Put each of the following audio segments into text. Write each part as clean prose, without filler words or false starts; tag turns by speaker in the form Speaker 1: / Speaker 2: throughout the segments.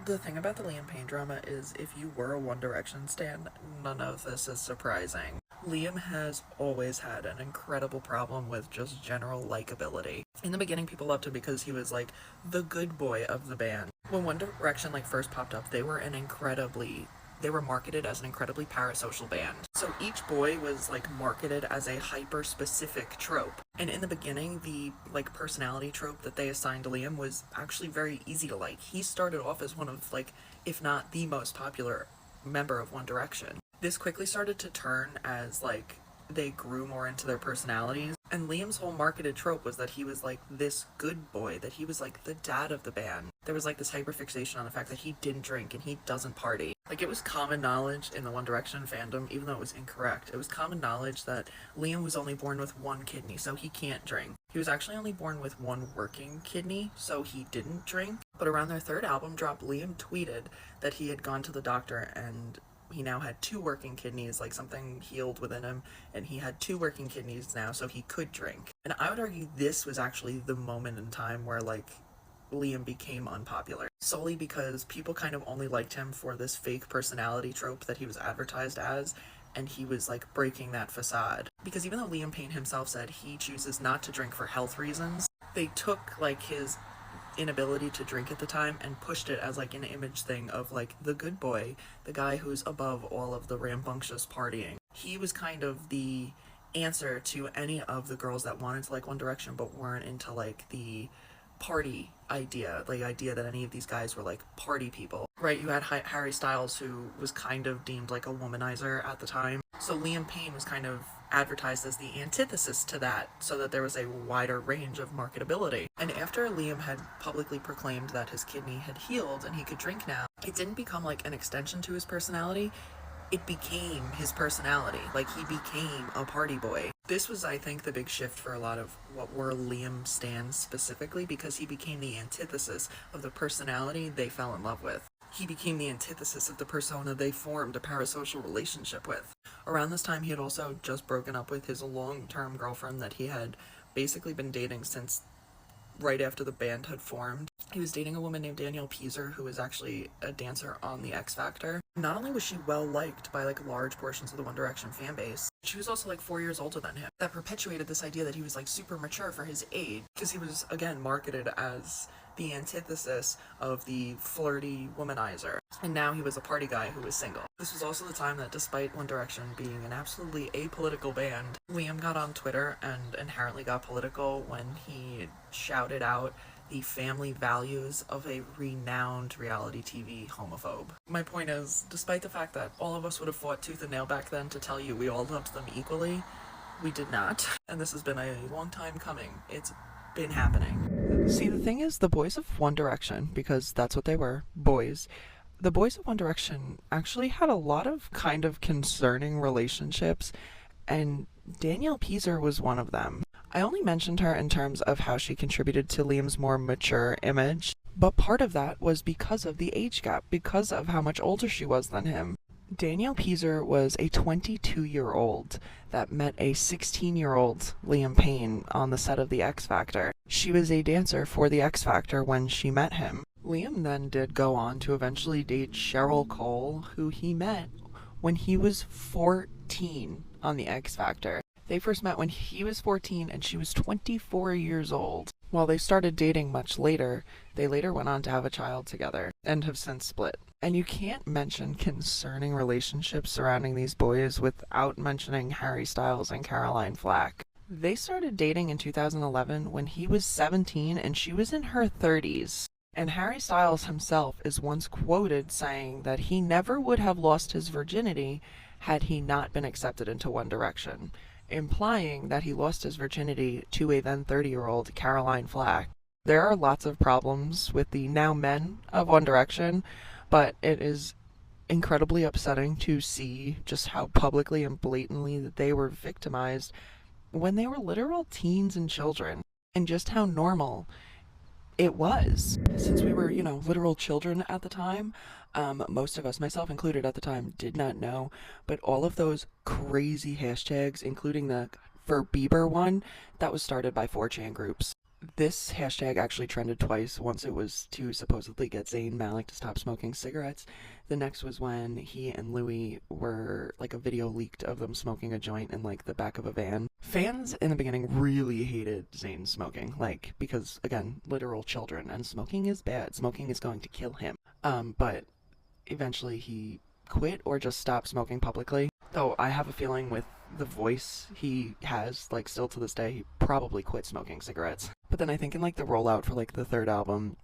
Speaker 1: The thing about the Liam Payne drama is if you were a One Direction stan, none of this is surprising. Liam has always had an incredible problem with just general likability. In the beginning, people loved him because he was like the good boy of the band. When One Direction first popped up, they were marketed as an incredibly parasocial band. So each boy was marketed as a hyper specific trope. And in the beginning, the personality trope that they assigned to Liam was actually very easy to like. He started off as one of if not the most popular member of One Direction. This quickly started to turn as they grew more into their personalities. And Liam's whole marketed trope was that he was this good boy, that he was the dad of the band. There was this hyperfixation on the fact that he didn't drink and he doesn't party. It was common knowledge in the One Direction fandom, even though it was incorrect. It was common knowledge that Liam was only born with one kidney, so he can't drink. He was actually only born with one working kidney, so he didn't drink. But around their third album drop, Liam tweeted that he had gone to the doctor and he now had two working kidneys, something healed within him, and he had two working kidneys now, so he could drink. And I would argue this was actually the moment in time where, Liam became unpopular. Solely because people kind of only liked him for this fake personality trope that he was advertised as, and he was, breaking that facade. Because even though Liam Payne himself said he chooses not to drink for health reasons, they took, his inability to drink at the time and pushed it as an image thing of the good boy, the guy who's above all of the rambunctious partying. He was kind of the answer to any of the girls that wanted to like One Direction but weren't into the party idea, the idea that any of these guys were party people. Right, you had Harry Styles, who was kind of deemed a womanizer at the time. So Liam Payne was kind of advertised as the antithesis to that, so that there was a wider range of marketability. And after Liam had publicly proclaimed that his kidney had healed and he could drink now, it didn't become an extension to his personality. It became his personality. He became a party boy. This was, I think, the big shift for a lot of what were Liam stans specifically, because he became the antithesis of the personality they fell in love with. He became the antithesis of the persona they formed a parasocial relationship with. Around this time, he had also just broken up with his long-term girlfriend that he had basically been dating since right after the band had formed. He was dating a woman named Danielle Peaser, who was actually a dancer on the X Factor. Not only was she well liked by large portions of the One Direction fan base, she was also 4 years older than him. That perpetuated this idea that he was super mature for his age, because he was again marketed as the antithesis of the flirty womanizer. And now he was a party guy who was single. This was also the time that, despite One Direction being an absolutely apolitical band, Liam got on Twitter and inherently got political when he shouted out the family values of a renowned reality TV homophobe. My point is, despite the fact that all of us would have fought tooth and nail back then to tell you we all loved them equally, we did not. And this has been a long time coming. It's been happening. See, the thing is, the boys of One Direction, because that's what they were, boys, the boys of One Direction actually had a lot of kind of concerning relationships, and Danielle Peaser was one of them. I only mentioned her in terms of how she contributed to Liam's more mature image, but part of that was because of the age gap, because of how much older she was than him. Danielle Peaser was a 22-year-old that met a 16-year-old Liam Payne on the set of the X Factor. She was a dancer for the X Factor when she met him. Liam then did go on to eventually date Cheryl Cole, who he met when he was 14 on the X Factor. They first met when he was 14 and she was 24 years old. While they started dating much later, they later went on to have a child together and have since split. And you can't mention concerning relationships surrounding these boys without mentioning Harry Styles and Caroline Flack. They started dating in 2011 when he was 17 and she was in her 30s. And Harry Styles himself is once quoted saying that he never would have lost his virginity had he not been accepted into One Direction, implying that he lost his virginity to a then 30-year-old Caroline Flack. There are lots of problems with the now men of One Direction, but it is incredibly upsetting to see just how publicly and blatantly that they were victimized when they were literal teens and children, and just how normal it was. Since we were, literal children at the time, most of us, myself included at the time, did not know, but all of those crazy hashtags, including the For Bieber one, that was started by 4chan groups. This hashtag actually trended twice. Once it was to supposedly get Zayn Malik to stop smoking cigarettes. The next was when he and Louis were, like, a video leaked of them smoking a joint in, like, the back of a van. Fans in the beginning really hated Zayn smoking, like, because, again, literal children, and smoking is bad. Smoking is going to kill him. But eventually he quit or just stopped smoking publicly. Though I have a feeling with the voice he has, like, still to this day, he probably quit smoking cigarettes. But then I think in, like, the rollout for, like, the third album,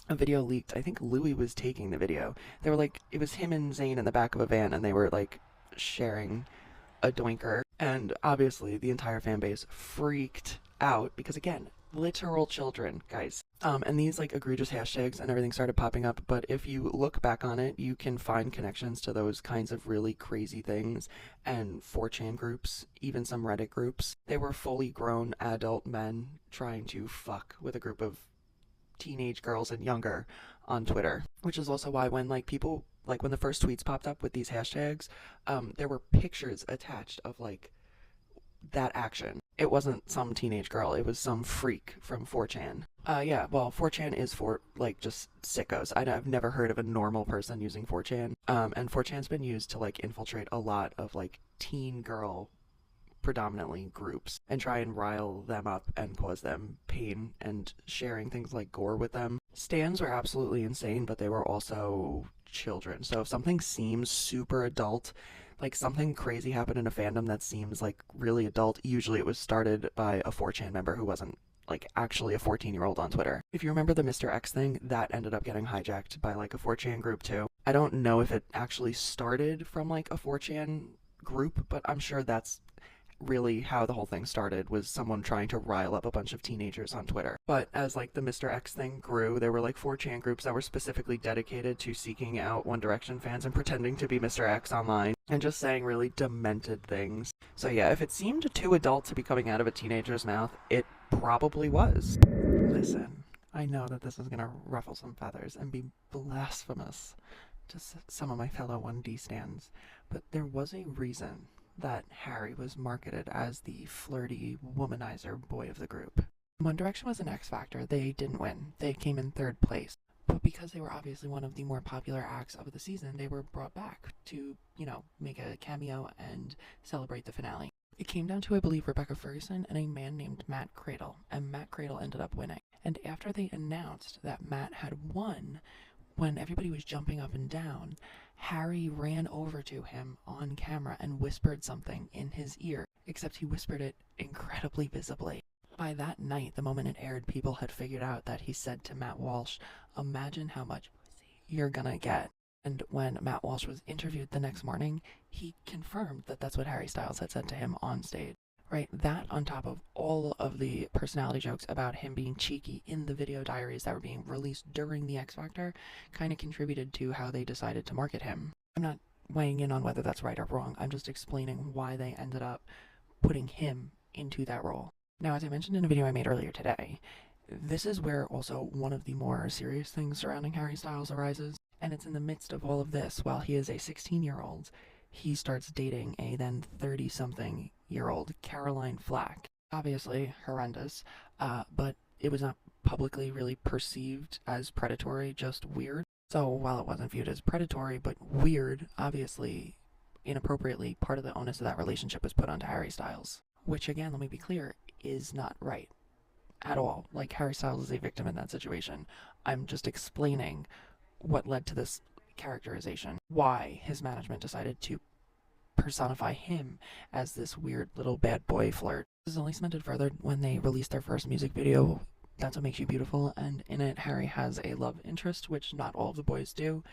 Speaker 1: a video leaked. I think Louis was taking the video. They were like, it was him and Zayn in the back of a van, and they were, like, sharing a doinker. And obviously the entire fan base freaked out because, again, literal children, guys. And these, like, egregious hashtags and everything started popping up, but if you look back on it, you can find connections to those kinds of really crazy things, and 4chan groups, even some Reddit groups. They were fully grown adult men trying to fuck with a group of teenage girls and younger on Twitter, which is also why when, like, people, like, when the first tweets popped up with these hashtags, there were pictures attached of, like, that action. It wasn't some teenage girl, it was some freak from 4chan. Yeah, well, 4chan is for, like, just sickos. I've never heard of a normal person using 4chan. And 4chan's been used to, like, infiltrate a lot of, like, teen girl predominantly groups and try and rile them up and cause them pain, and sharing things like gore with them. Stans were absolutely insane, but they were also children. So if something seems super adult, like something crazy happened in a fandom that seems like really adult, usually it was started by a 4chan member who wasn't, like, actually a 14-year-old on Twitter. If you remember the Mr. X thing, that ended up getting hijacked by, like, a 4chan group too. I don't know if it actually started from, like, a 4chan group, but I'm sure that's really how the whole thing started, was someone trying to rile up a bunch of teenagers on Twitter. But as, like, the Mr. X thing grew, there were, like, 4chan groups that were specifically dedicated to seeking out One Direction fans and pretending to be Mr. X online and just saying really demented things. So yeah, if it seemed too adult to be coming out of a teenager's mouth, it probably was. Listen, I know that this is gonna ruffle some feathers and be blasphemous to some of my fellow 1D stands, but there was a reason that Harry was marketed as the flirty womanizer boy of the group. One Direction was an X Factor. They didn't win. They came in third place. But because they were obviously one of the more popular acts of the season, they were brought back to, make a cameo and celebrate the finale. It came down to, I believe, Rebecca Ferguson and a man named Matt Cradle, and Matt Cradle ended up winning. And after they announced that Matt had won, when everybody was jumping up and down, Harry ran over to him on camera and whispered something in his ear, except he whispered it incredibly visibly. By that night, the moment it aired, people had figured out that he said to Matt Walsh, "Imagine how much pussy you're gonna get." And when Matt Walsh was interviewed the next morning, he confirmed that that's what Harry Styles had said to him on stage. Right, that on top of all of the personality jokes about him being cheeky in the video diaries that were being released during the X Factor kind of contributed to how they decided to market him. I'm not weighing in on whether that's right or wrong, I'm just explaining why they ended up putting him into that role. Now, as I mentioned in a video I made earlier today, this is where also one of the more serious things surrounding Harry Styles arises, and it's in the midst of all of this. While he is a 16-year-old, he starts dating a then 30-something-year-old Caroline Flack. Obviously horrendous, but it was not publicly really perceived as predatory, just weird. So while it wasn't viewed as predatory but weird, obviously, inappropriately, part of the onus of that relationship was put onto Harry Styles. Which, again, let me be clear, is not right at all. Like, Harry Styles is a victim in that situation. I'm just explaining what led to this characterization, why his management decided to personify him as this weird little bad boy flirt. This is only cemented further when they released their first music video, That's What Makes You Beautiful, and in it Harry has a love interest, which not all of the boys do,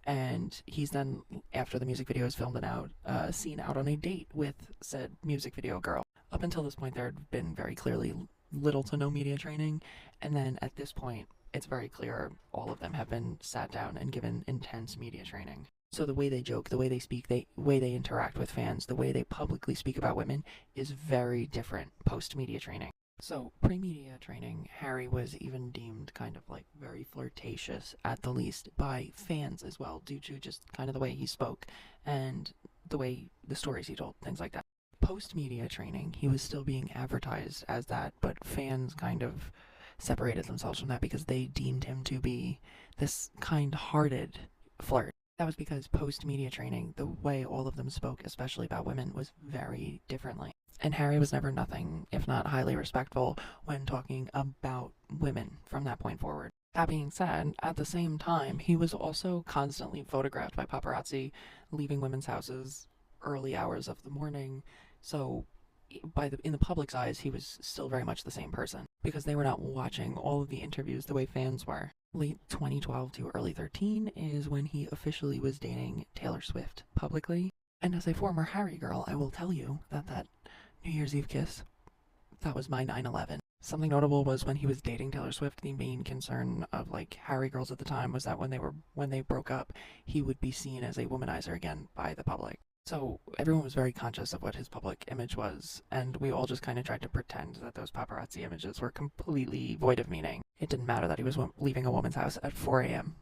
Speaker 1: and he's then, after the music video is filmed and out, seen out on a date with said music video girl. Up until this point, there had been very clearly little to no media training, and then at this point, it's very clear all of them have been sat down and given intense media training. So the way they joke, the way they speak, the way they interact with fans, the way they publicly speak about women is very different post-media training. So pre-media training, Harry was even deemed kind of like very flirtatious at the least by fans as well, due to just kind of the way he spoke and the way the stories he told, things like that. Post-media training, he was still being advertised as that, but fans kind of separated themselves from that because they deemed him to be this kind-hearted flirt. That was because post-media training, the way all of them spoke, especially about women, was very differently. And Harry was never nothing if not highly respectful when talking about women from that point forward. That being said, at the same time, he was also constantly photographed by paparazzi leaving women's houses early hours of the morning. So in the public's eyes, he was still very much the same person because they were not watching all of the interviews the way fans were. Late 2012 to early 13 is when he officially was dating Taylor Swift publicly. And as a former Harry girl, I will tell you that New Year's Eve kiss, that was my 9/11. Something notable was when he was dating Taylor Swift, the main concern of like Harry girls at the time was that when they broke up, he would be seen as a womanizer again by the public. So everyone was very conscious of what his public image was, and we all just kind of tried to pretend that those paparazzi images were completely void of meaning. It didn't matter that he was leaving a woman's house at 4 a.m.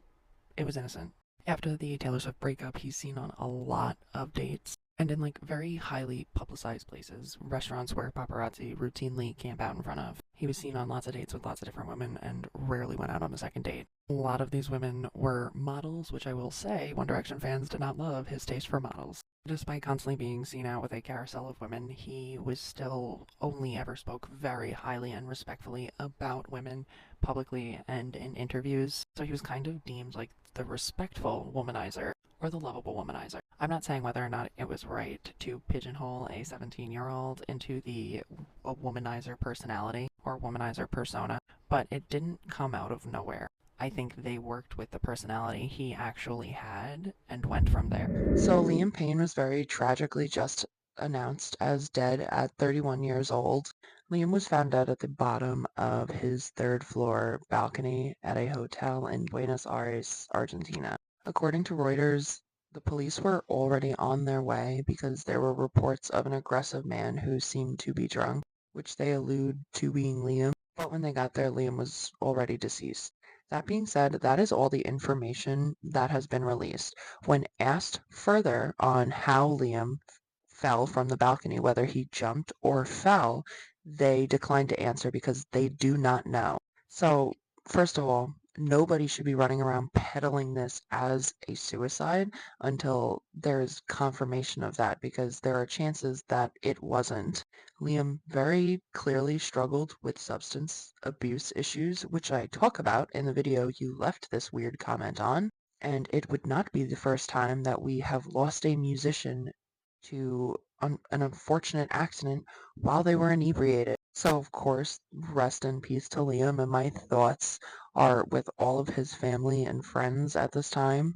Speaker 1: It was innocent. After the Taylor Swift breakup, he's seen on a lot of dates, and in like very highly publicized places, restaurants where paparazzi routinely camp out in front of. He was seen on lots of dates with lots of different women and rarely went out on a second date. A lot of these women were models, which I will say One Direction fans did not love his taste for models. Despite constantly being seen out with a carousel of women, he was still only ever spoke very highly and respectfully about women publicly and in interviews. So he was kind of deemed like the respectful womanizer or the lovable womanizer. I'm not saying whether or not it was right to pigeonhole a 17-year-old into a womanizer personality or womanizer persona, but it didn't come out of nowhere. I think they worked with the personality he actually had and went from there. So Liam Payne was very tragically just announced as dead at 31 years old. Liam was found dead at the bottom of his third floor balcony at a hotel in Buenos Aires, Argentina. According to Reuters, the police were already on their way because there were reports of an aggressive man who seemed to be drunk, which they allude to being Liam, but when they got there, Liam was already deceased. That being said, that is all the information that has been released. When asked further on how Liam fell from the balcony, whether he jumped or fell, they declined to answer because they do not know. So, first of all, nobody should be running around peddling this as a suicide until there's confirmation of that, because there are chances that it wasn't. Liam very clearly struggled with substance abuse issues, which I talk about in the video you left this weird comment on, and it would not be the first time that we have lost a musician to an unfortunate accident while they were inebriated. So, of course, rest in peace to Liam, and my thoughts are with all of his family and friends at this time.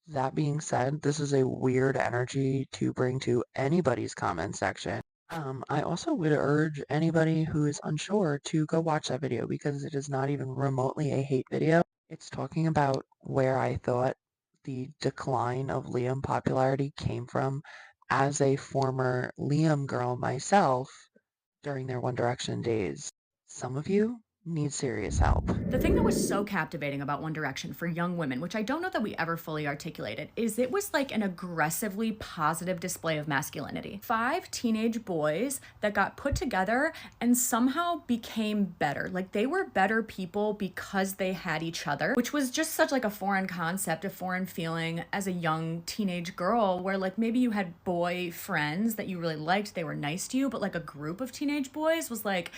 Speaker 1: That being said, this is a weird energy to bring to anybody's comment section. I also would urge anybody who is unsure to go watch that video because it is not even remotely a hate video. It's talking about where I thought the decline of Liam popularity came from as a former Liam girl myself during their One Direction days. Some of you need serious help.
Speaker 2: The thing that was so captivating about One Direction for young women, which I don't know that we ever fully articulated, is it was like an aggressively positive display of masculinity. 5 teenage boys that got put together and somehow became better. Like they were better people because they had each other, which was just such like a foreign concept, a foreign feeling as a young teenage girl, where like maybe you had boy friends that you really liked, they were nice to you, but like a group of teenage boys was like,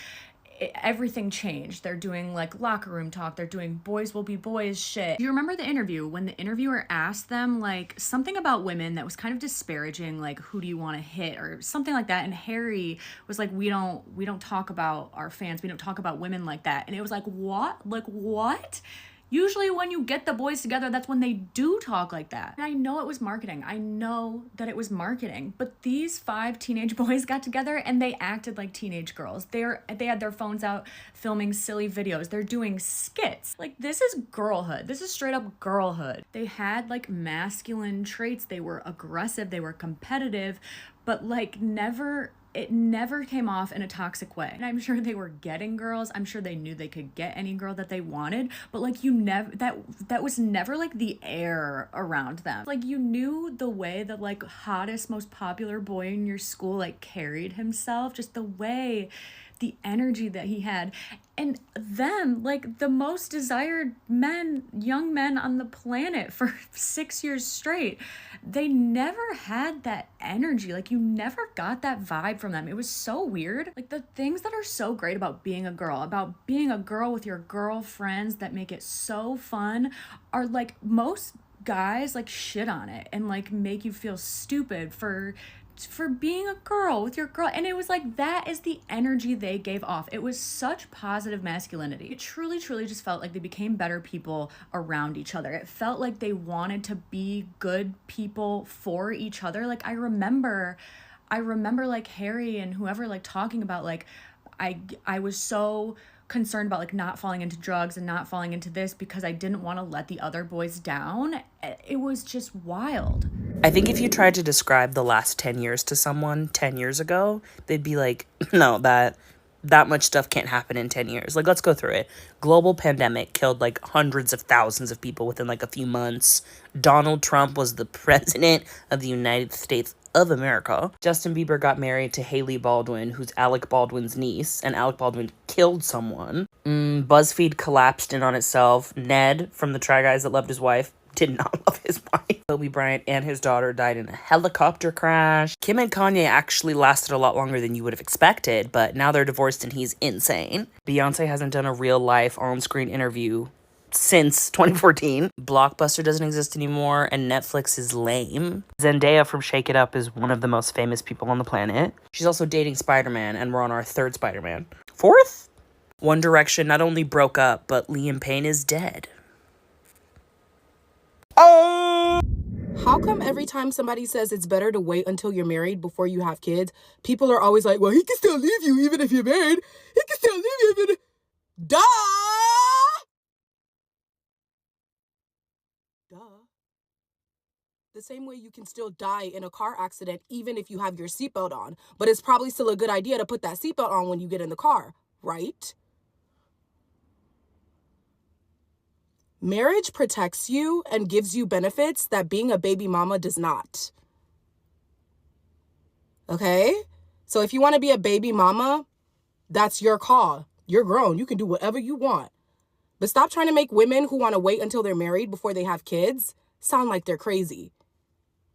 Speaker 2: everything changed. They're doing like locker room talk. They're doing boys will be boys shit. Do you remember the interview when the interviewer asked them like something about women that was kind of disparaging, like who do you want to hit or something like that? And Harry was like, we don't talk about our fans. We don't talk about women like that. And it was like, what? Like what? Usually when you get the boys together, that's when they do talk like that. And I know it was marketing. I know that it was marketing. But these 5 teenage boys got together and they acted like teenage girls. They had their phones out filming silly videos. They're doing skits. Like this is girlhood. This is straight up girlhood. They had like masculine traits. They were aggressive. They were competitive, but like it never came off in a toxic way. And I'm sure they were getting girls. I'm sure they knew they could get any girl that they wanted, but like that was never like the air around them. Like you knew the way that like hottest, most popular boy in your school like carried himself, just the way the energy that he had. And them, like the most desired men, young men on the planet for 6 years straight, they never had that energy. Like, you never got that vibe from them. It was so weird. Like, the things that are so great about being a girl with your girlfriends that make it so fun are like most guys like shit on it and like make you feel stupid for being a girl with your girl. And it was like, that is the energy they gave off. It was such positive masculinity. It truly just felt like they became better people around each other. It felt like they wanted to be good people for each other. Like, I remember like Harry and whoever like talking about like, I was so concerned about like not falling into drugs and not falling into this because I didn't want to let the other boys down. It was just wild.
Speaker 3: I think if you tried to describe the last 10 years to someone 10 years ago, they'd be like, no, that much stuff can't happen in 10 years. Like, let's go through it. Global pandemic killed like hundreds of thousands of people within like a few months. Donald Trump was the president of the United States of America. Justin Bieber got married to Hailey Baldwin, who's Alec Baldwin's niece, and Alec Baldwin killed someone. BuzzFeed collapsed in on itself. Ned from the Try Guys That Loved His Wife did not love his wife. Kobe Bryant and his daughter died in a helicopter crash. Kim and Kanye actually lasted a lot longer than you would have expected, but now they're divorced and he's insane. Beyonce hasn't done a real life on-screen interview since 2014. Blockbuster doesn't exist anymore, and Netflix is lame. Zendaya from Shake It Up is one of the most famous people on the planet. She's also dating Spider-Man, and we're on our third Spider-Man. Fourth? One Direction not only broke up, but Liam Payne is dead.
Speaker 4: Oh! How come every time somebody says it's better to wait until you're married before you have kids, people are always like, well, he can still leave you even if you're married. He can still leave you even if... Duh! The same way you can still die in a car accident even if you have your seatbelt on, but it's probably still a good idea to put that seatbelt on when you get in the car, right? Marriage protects you and gives you benefits that being a baby mama does not. Okay? So if you want to be a baby mama, that's your call. You're grown. You can do whatever you want. But stop trying to make women who want to wait until they're married before they have kids sound like they're crazy.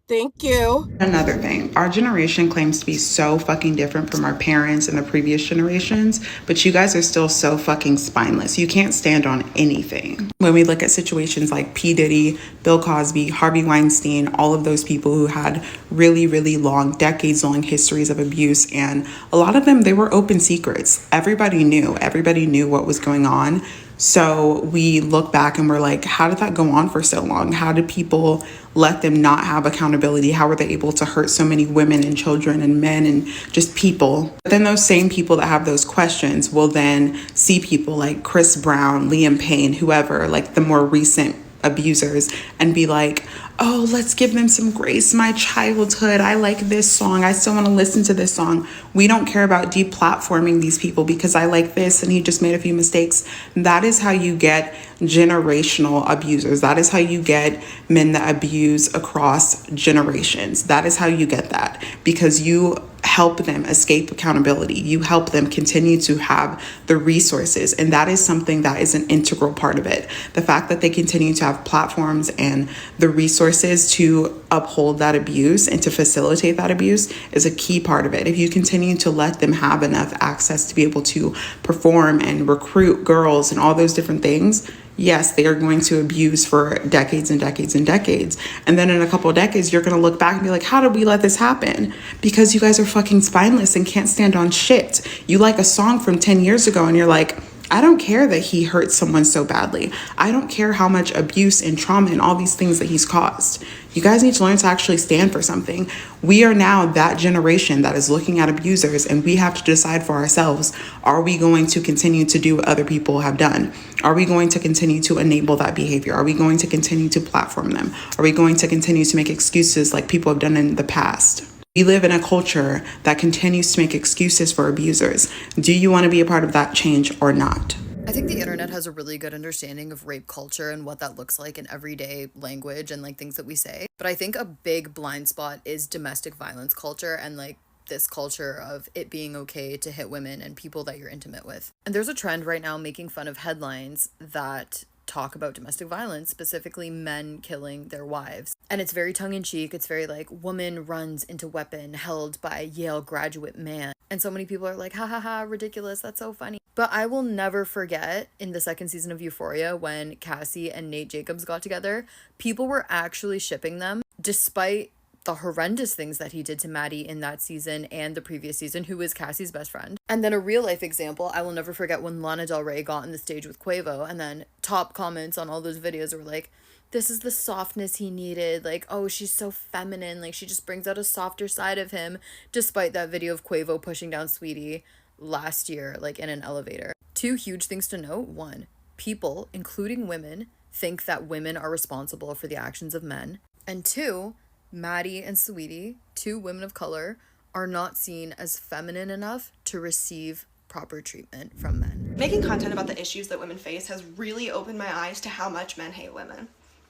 Speaker 4: Thank you.
Speaker 5: Another thing, our generation claims to be so fucking different from our parents and the previous generations, but you guys are still so fucking spineless. You can't stand on anything. When we look at situations like P. Diddy, Bill Cosby, Harvey Weinstein, all of those people who had really, really long, decades-long histories of abuse, and a lot of them, they were open secrets. Everybody knew what was going on. So we look back and we're like, how did that go on for so long? How did people let them not have accountability? How were they able to hurt so many women and children and men and just people? But then those same people that have those questions will then see people like Chris Brown, Liam Payne, whoever, like the more recent abusers, and be like, oh, let's give them some grace. My childhood, I like this song. I still want to listen to this song. We don't care about deplatforming these people because I like this and he just made a few mistakes. That is how you get generational abusers. That is how you get men that abuse across generations. That is how you get that, because you help them escape accountability. You help them continue to have the resources. And that is something that is an integral part of it. The fact that they continue to have platforms and the resources to uphold that abuse and to facilitate that abuse is a key part of it. If you continue to let them have enough access to be able to perform and recruit girls and all those different things, yes, they are going to abuse for decades and decades and decades. And then in a couple of decades, you're going to look back and be like, how did we let this happen? Because you guys are fucking spineless and can't stand on shit. You like a song from 10 years ago and you're like, I don't care that he hurt someone so badly. I don't care how much abuse and trauma and all these things that he's caused. You guys need to learn to actually stand for something. We are now that generation that is looking at abusers, and we have to decide for ourselves, are we going to continue to do what other people have done? Are we going to continue to enable that behavior? Are we going to continue to platform them? Are we going to continue to make excuses like people have done in the past? We live in a culture that continues to make excuses for abusers. Do you want to be a part of that change or not?
Speaker 6: I think the internet has a really good understanding of rape culture and what that looks like in everyday language and like things that we say. But I think a big blind spot is domestic violence culture and like this culture of it being okay to hit women and people that you're intimate with. And there's a trend right now making fun of headlines that talk about domestic violence, specifically men killing their wives. And it's very tongue-in-cheek. It's very like, woman runs into weapon held by Yale graduate man. And so many people are like, ha ha ha, ridiculous, that's so funny. But I will never forget in the second season of Euphoria when Cassie and Nate Jacobs got together, people were actually shipping them despite the horrendous things that he did to Maddie in that season and the previous season, who is Cassie's best friend. And then a real life example, I will never forget when Lana Del Rey got on the stage with Quavo, and then top comments on all those videos were like, this is the softness he needed, like, oh, she's so feminine, like she just brings out a softer side of him, despite that video of Quavo pushing down Sweetie last year, like in an elevator. Two huge things to note. One, people, including women, think that women are responsible for the actions of men. And two, Maddie and Sweetie, two women of color, are not seen as feminine enough to receive proper treatment from men.
Speaker 7: Making content about the issues that women face has really opened my eyes to how much men hate women.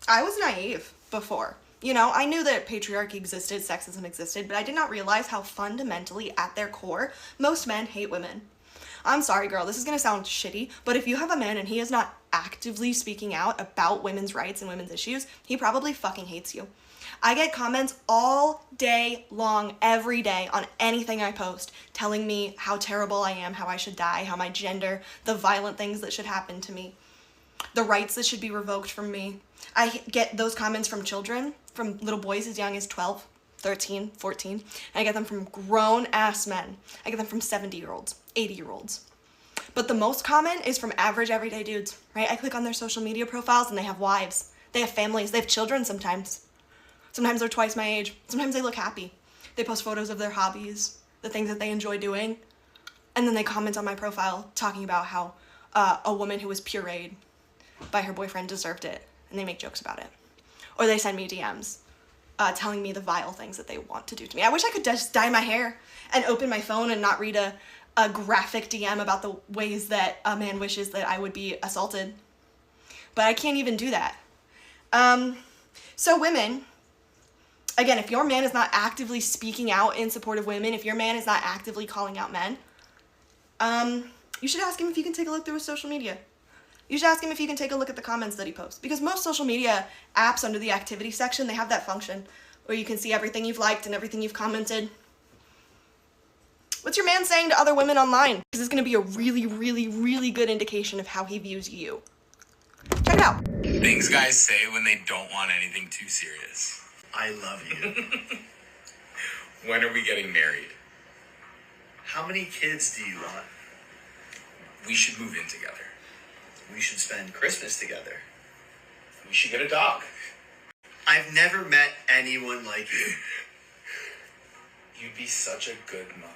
Speaker 7: I was naive before. You know, I knew that patriarchy existed, sexism existed, but I did not realize how fundamentally, at their core, most men hate women. I'm sorry, girl, this is gonna sound shitty, but if you have a man and he is not actively speaking out about women's rights and women's issues, he probably fucking hates you. I get comments all day long, every day, on anything I post, telling me how terrible I am, how I should die, how my gender, the violent things that should happen to me, the rights that should be revoked from me. I get those comments from children, from little boys as young as 12, 13, 14. And I get them from grown-ass men. I get them from 70-year-olds, 80-year-olds. But the most common is from average, everyday dudes, right? I click on their social media profiles and they have wives. They have families. They have children sometimes. Sometimes they're twice my age. Sometimes they look happy. They post photos of their hobbies, the things that they enjoy doing. And then they comment on my profile talking about how a woman who was pureed by her boyfriend deserved it. And they make jokes about it. Or they send me DMs telling me the vile things that they want to do to me. I wish I could just dye my hair and open my phone and not read a graphic DM about the ways that a man wishes that I would be assaulted. But I can't even do that. So women, again, if your man is not actively speaking out in support of women, if your man is not actively calling out men, you should ask him if you can take a look through his social media. You should ask him if you can take a look at the comments that he posts. Because most social media apps under the activity section, they have that function where you can see everything you've liked and everything you've commented. What's your man saying to other women online? Because it's going to be a really, really, really good indication of how he views you. Check it out.
Speaker 8: Things guys say when they don't want anything too serious.
Speaker 9: I love you.
Speaker 8: When are we getting married?
Speaker 9: How many kids do you want?
Speaker 8: We should move in together.
Speaker 9: We should spend Christmas together.
Speaker 8: We should get a dog.
Speaker 9: I've never met anyone like you.
Speaker 8: You'd be such a good mother.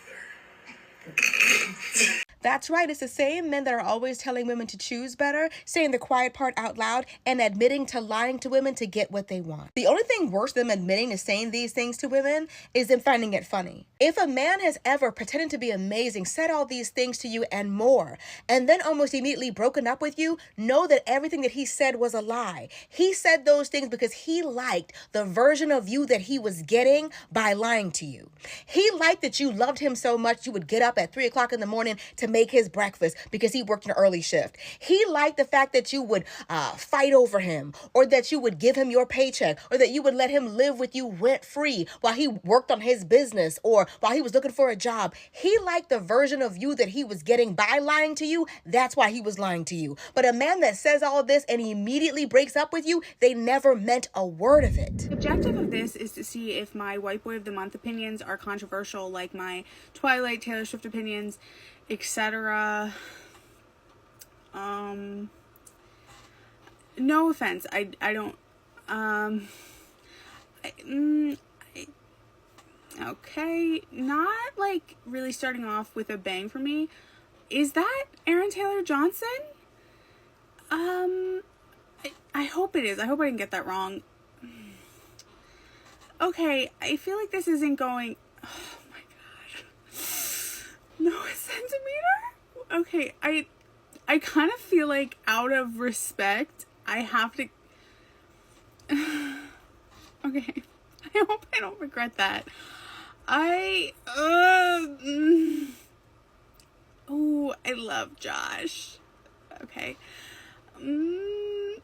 Speaker 10: That's right, it's the same men that are always telling women to choose better, saying the quiet part out loud, and admitting to lying to women to get what they want. The only thing worse than admitting to saying these things to women is them finding it funny. If a man has ever pretended to be amazing, said all these things to you and more, and then almost immediately broken up with you, know that everything that he said was a lie. He said those things because he liked the version of you that he was getting by lying to you. He liked that you loved him so much you would get up at 3 o'clock in the morning to make his breakfast because he worked an early shift. He liked the fact that you would fight over him, or that you would give him your paycheck, or that you would let him live with you rent-free while he worked on his business or while he was looking for a job. He liked the version of you that he was getting by lying to you. That's why he was lying to you. But a man that says all this and he immediately breaks up with you, they never meant a word of it.
Speaker 11: The objective of this is to see if my White Boy of the Month opinions are controversial, like my Twilight, Taylor Swift opinions, etc. No offense, I don't, okay, not like really starting off with a bang for me. Is that Aaron Taylor Johnson? I hope it is. I hope I didn't get that wrong. Okay, I feel like this isn't going, oh my god. No, a centimeter? Okay, I kind of feel like out of respect, I have to, okay, I hope I don't regret that. I love Josh. Okay. I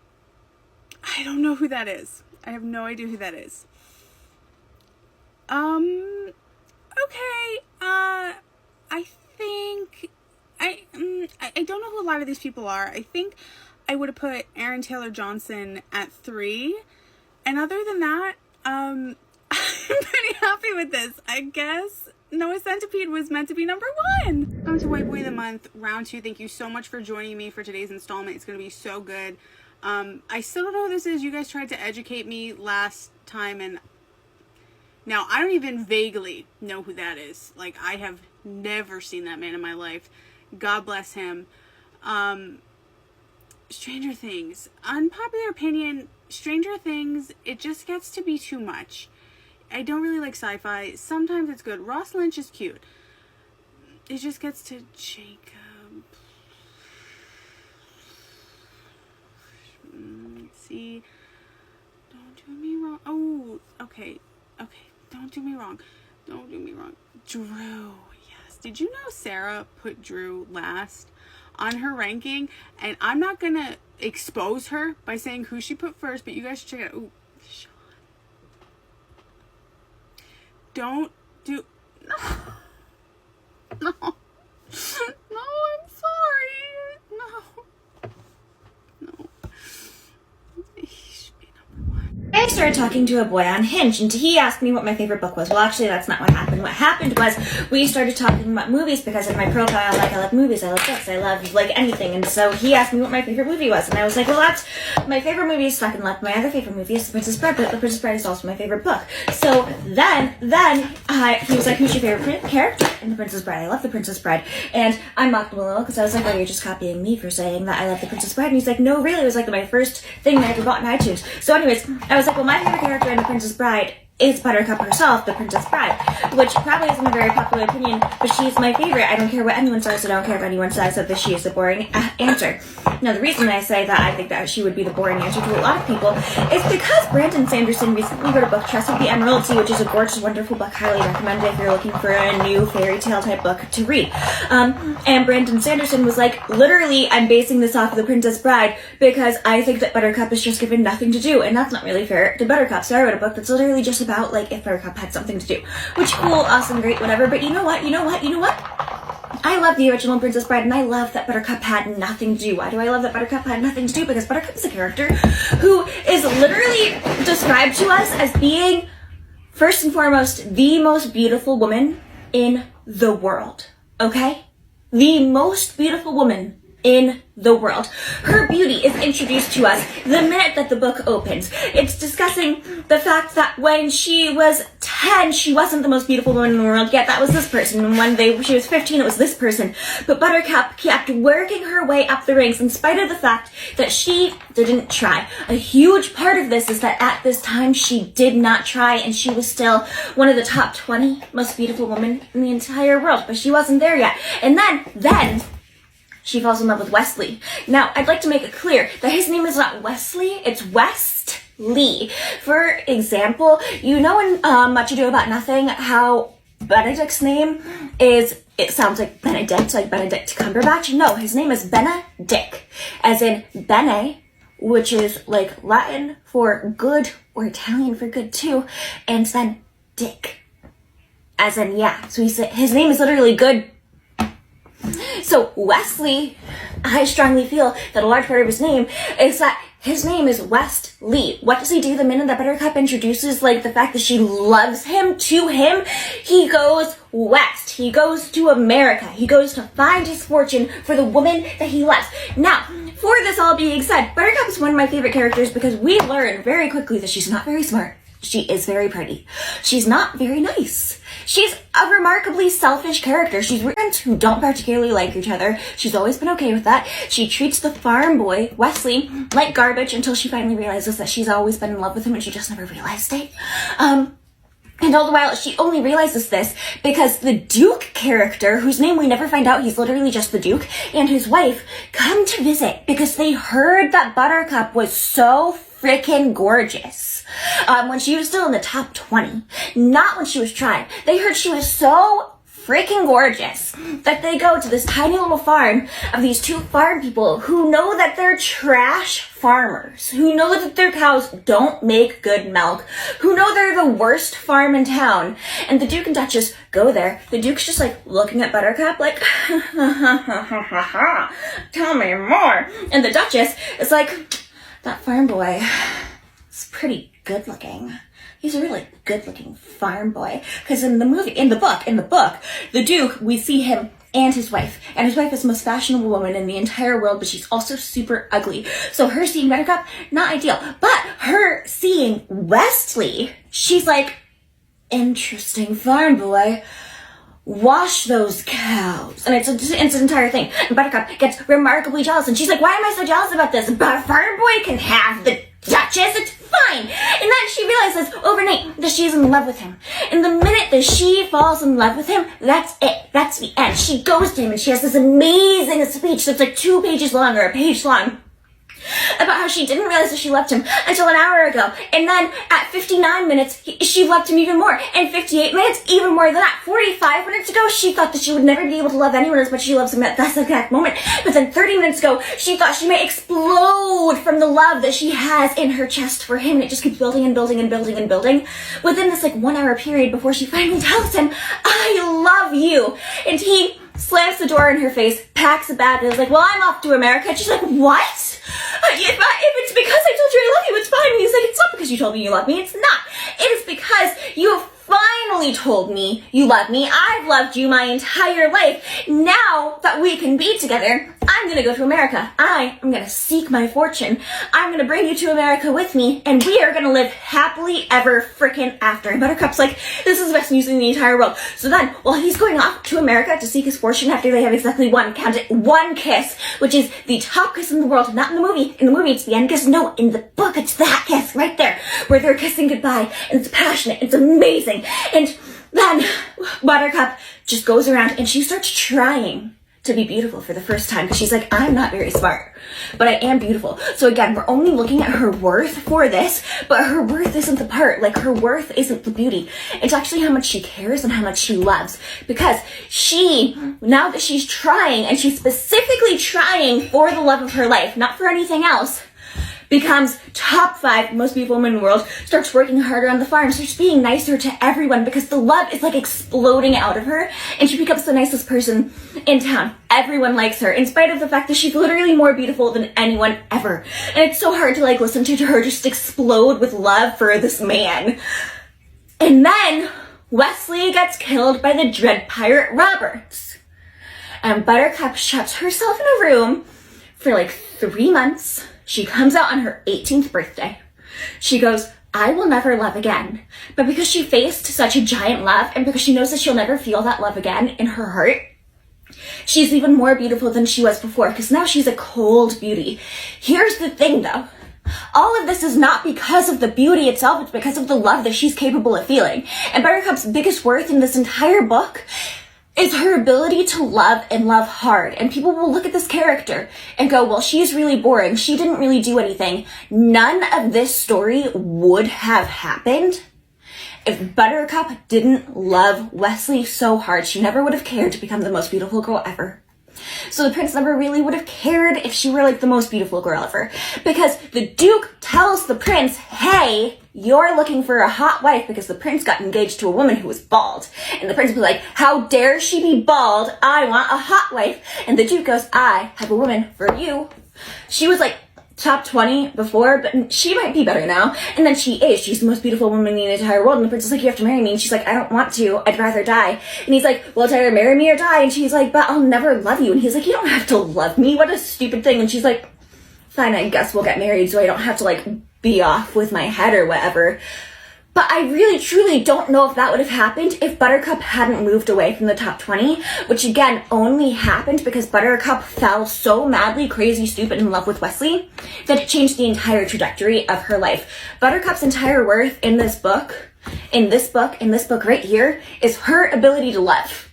Speaker 11: don't know who that is. I have no idea who that is. Okay. I think I don't know who a lot of these people are. I think I would have put Aaron Taylor Johnson at 3. And other than that, I'm pretty happy with this. I guess Noah Centipede was meant to be number 1. Welcome to White Boy of the Month, round 2. Thank you so much for joining me for today's installment. It's going to be so good. I still don't know who this is. You guys tried to educate me last time, and now I don't even vaguely know who that is. Like, I have never seen that man in my life. God bless him. Stranger Things. Unpopular opinion, Stranger Things, it just gets to be too much. I don't really like sci-fi. Sometimes it's good. Ross Lynch is cute. It just gets to Jacob. Let's see. Don't do me wrong. Oh, okay. Don't do me wrong. Drew. Yes. Did you know Sarah put Drew last on her ranking? And I'm not gonna expose her by saying who she put first, but you guys should check it out. Ooh, Sean. Don't do... No. No, I'm sorry. No. He should be number 1.
Speaker 12: I started talking to a boy on Hinge, and he asked me what my favorite book was. Well, actually, that's not what happened. What happened was we started talking about movies because in my profile, I love movies, I love books, I love, anything. And so he asked me what my favorite movie was, and I was like, well, that's my favorite movie is Fucking Love. My other favorite movie is The Princess Bride, but The Princess Bride is also my favorite book. So then he was like, who's your favorite character in The Princess Bride? I love The Princess Bride. And I mocked him a little because I was like, well, you're just copying me for saying that I love The Princess Bride. And he's like, no, really, it was like my first thing that I ever bought in iTunes. So anyways, I was like, well, my favorite character in The Princess Bride is Buttercup herself, the Princess Bride, which probably isn't a very popular opinion, but she's my favorite. I don't care what anyone says, I don't care if anyone says that she is the boring answer. Now, the reason I say that I think that she would be the boring answer to a lot of people is because Brandon Sanderson recently wrote a book, Trust with the Emerald Sea, which is a gorgeous, wonderful book. Highly recommend it if you're looking for a new fairy tale type book to read. And Brandon Sanderson was like, literally, I'm basing this off of The Princess Bride because I think that Buttercup is just given nothing to do, and that's not really fair to Buttercup. So I wrote a book that's literally just about, if Buttercup had something to do. Which, cool, awesome, great, whatever, but you know what? I love the original Princess Bride, and I love that Buttercup had nothing to do. Why do I love that Buttercup had nothing to do? Because Buttercup is a character who is literally described to us as being, first and foremost, the most beautiful woman in the world. Okay? The most beautiful woman in the world. Her beauty is introduced to us the minute that the book opens. It's discussing the fact that when she was 10, she wasn't the most beautiful woman in the world, yet that was this person. And when she was 15, it was this person. But Buttercup kept working her way up the ranks in spite of the fact that she didn't try. A huge part of this is that at this time, she did not try, and she was still one of the top 20 most beautiful women in the entire world, but she wasn't there yet. And then she falls in love with Wesley. Now, I'd like to make it clear that his name is not Wesley, it's Westley. For example, you know in Much Ado About Nothing how Benedict's name is, it sounds like Benedict, like Benedict Cumberbatch? No, his name is Benedict, as in Bene, which is Latin for good, or Italian for good too, and then Dick, as in, yeah, so his name is literally good. So Wesley, I strongly feel that a large part of his name is that his name is Westley. What does he do the minute that Buttercup introduces, the fact that she loves him to him? He goes west. He goes to America. He goes to find his fortune for the woman that he loves. Now, for this all being said, Buttercup is one of my favorite characters because we learn very quickly that she's not very smart. She is very pretty. She's not very nice. She's a remarkably selfish character. She's friends who don't particularly like each other. She's always been okay with that. She treats the farm boy, Wesley, like garbage until she finally realizes that she's always been in love with him and she just never realized it. And all the while, she only realizes this because the Duke character, whose name we never find out, he's literally just the Duke, and his wife come to visit because they heard that Buttercup was so freaking gorgeous. when she was still in the top 20, not when she was trying. They heard she was so freaking gorgeous that they go to this tiny little farm of these two farm people who know that they're trash farmers, who know that their cows don't make good milk, who know they're the worst farm in town. And the Duke and Duchess go there. The Duke's just like looking at Buttercup like, tell me more. And the Duchess is like, that farm boy is pretty good looking. He's a really good-looking farm boy. Because in the book, the Duke, we see him and his wife. And his wife is the most fashionable woman in the entire world, but she's also super ugly. So her seeing Buttercup, not ideal. But her seeing Wesley, she's like, interesting farm boy. Wash those cows. And it's an entire thing. And Buttercup gets remarkably jealous. And she's like, why am I so jealous about this? But a farm boy can have the Duchess, it's fine. And then she realizes overnight that she's in love with him. And the minute that she falls in love with him, that's it. That's the end. She goes to him and she has this amazing speech that's like 2 pages long or a page long about how she didn't realize that she loved him until an hour ago. And then at 59 minutes, she loved him even more. And 58 minutes, even more than that. 45 minutes ago, she thought that she would never be able to love anyone as much as she loves him at that exact moment. But then 30 minutes ago, she thought she might explode from the love that she has in her chest for him. And it just keeps building and building and building and building. Within this 1 hour period before she finally tells him, I love you. And he slams the door in her face, packs a bag, and is like, well, I'm off to America. And she's like, what? If it's because I told you I love you, it's fine. And he's like, it's not because you told me you love me. It's not. It is because you finally told me you love me. I've loved you my entire life. Now that we can be together, I'm going to go to America. I am going to seek my fortune. I'm going to bring you to America with me, and we are going to live happily ever frickin' after. And Buttercup's like, this is the best news in the entire world. So then, while he's going off to America to seek his fortune after they have exactly one kiss, which is the top kiss in the world, not in the movie. In the movie, it's the end kiss. No, in the book, it's that kiss right there, where they're kissing goodbye, and it's passionate, it's amazing. And then Buttercup just goes around and she starts trying to be beautiful for the first time because she's like, I'm not very smart, but I am beautiful. So again, we're only looking at her worth for this, but her worth isn't the part. Her worth isn't the beauty. It's actually how much she cares and how much she loves, because now that she's trying, and she's specifically trying for the love of her life, not for anything else, becomes top 5 most beautiful woman in the world, starts working harder on the farm, starts being nicer to everyone because the love is exploding out of her, and she becomes the nicest person in town. Everyone likes her, in spite of the fact that she's literally more beautiful than anyone ever. And it's so hard to listen to her just explode with love for this man. And then Wesley gets killed by the Dread Pirate Roberts. And Buttercup shuts herself in a room for 3 months. She comes out on her 18th birthday. She goes, I will never love again. But because she faced such a giant love, and because she knows that she'll never feel that love again in her heart, she's even more beautiful than she was before, because now she's a cold beauty. Here's the thing, though. All of this is not because of the beauty itself, it's because of the love that she's capable of feeling. And Buttercup's biggest worth in this entire book is her ability to love and love hard. And people will look at this character and go, well, she's really boring. She didn't really do anything. None of this story would have happened if Buttercup didn't love Wesley so hard. She never would have cared to become the most beautiful girl ever. So the prince never really would have cared if she were the most beautiful girl ever. Because the Duke tells the prince, hey, you're looking for a hot wife, because the prince got engaged to a woman who was bald. And the prince was like, how dare she be bald? I want a hot wife. And the Duke goes, I have a woman for you. She was top 20 before, but she might be better now. And then she is. She's the most beautiful woman in the entire world. And the prince is like, you have to marry me. And she's like, I don't want to. I'd rather die. And he's like, well, it's either marry me or die. And she's like, but I'll never love you. And he's like, you don't have to love me. What a stupid thing. And she's like, fine, I guess we'll get married so I don't have to be off with my head or whatever. But I really, truly don't know if that would have happened if Buttercup hadn't moved away from the top 20, which again only happened because Buttercup fell so madly, crazy, stupid in love with Wesley that it changed the entire trajectory of her life. Buttercup's entire worth in this book right here, is her ability to love.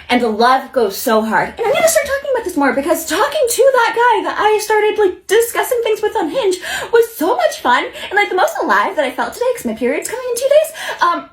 Speaker 12: And the love goes so hard. And I'm going to start talking about this this more because talking to that guy that I started like discussing things with on Hinge was so much fun and like the most alive that I felt today because my period's coming in 2 days.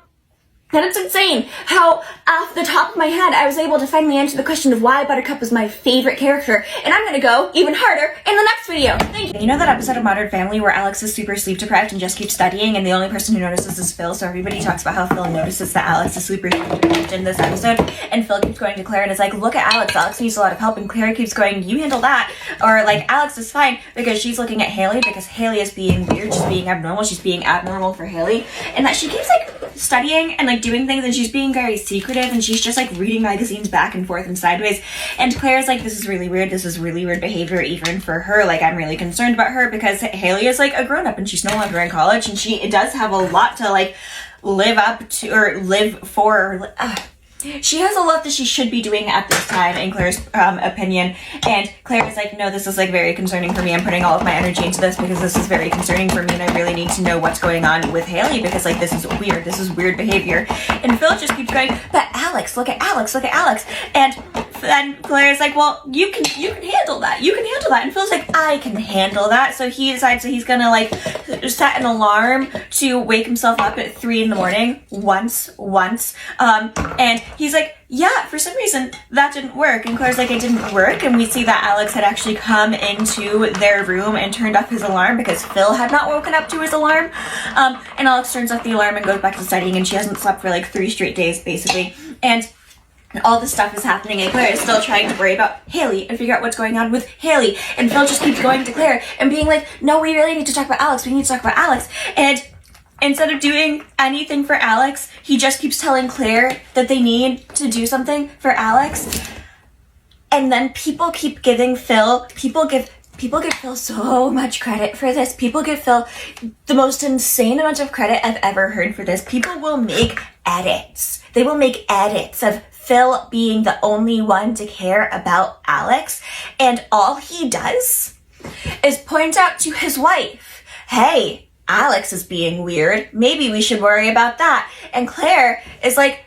Speaker 12: And it's insane how, off the top of my head, I was able to finally answer the question of why Buttercup was my favorite character. And I'm gonna go even harder in the next video. Thank you. You know that episode of Modern Family where Alex is super sleep deprived and just keeps studying and the only person who notices is Phil? So everybody talks about how Phil notices that Alex is super sleep deprived in this episode. And Phil keeps going to Claire and is like, look at Alex. Alex needs a lot of help. And Claire keeps going, you handle that. Or like, Alex is fine because she's looking at Haley because Haley is being weird. She's being abnormal. She's being abnormal for Haley. And that she keeps like studying and like doing things and she's being very secretive and she's just like reading magazines back and forth and sideways. And Claire's like, this is really weird. This is really weird behavior even for her. Like, I'm really concerned about her because Haley is like a grown-up and she's no longer in college and she does have a lot to like live up to or live for. She has a lot that she should be doing at this time, in Claire's opinion. And Claire is like, no, this is like very concerning for me. I'm putting all of my energy into this because this is very concerning for me and I really need to know what's going on with Haley because like this is weird. This is weird behavior. And Phil just keeps going, but Alex, look at Alex, look at Alex. And then Claire is like, well, you can handle that. You can handle that. And Phil's like, I can handle that. So he decides that he's gonna like set an alarm to wake himself up at 3 a.m. once. And he's like, yeah, for some reason that didn't work. And Claire's like, it didn't work. And we see that Alex had actually come into their room and turned off his alarm because Phil had not woken up to his alarm. And Alex turns off the alarm and goes back to studying and she hasn't slept for like 3 straight days basically. And all this stuff is happening and Claire is still trying to worry about Haley and figure out what's going on with Haley. And Phil just keeps going to Claire and being like, no, we really need to talk about Alex. We need to talk about Alex. And instead of doing anything for Alex, he just keeps telling Claire that they need to do something for Alex. And then people keep giving Phil, people give Phil so much credit for this. People give Phil the most insane amount of credit I've ever heard for this. People will make edits. They will make edits of Phil being the only one to care about Alex. And all he does is point out to his wife, hey, Alex is being weird. Maybe we should worry about that. And Claire is like,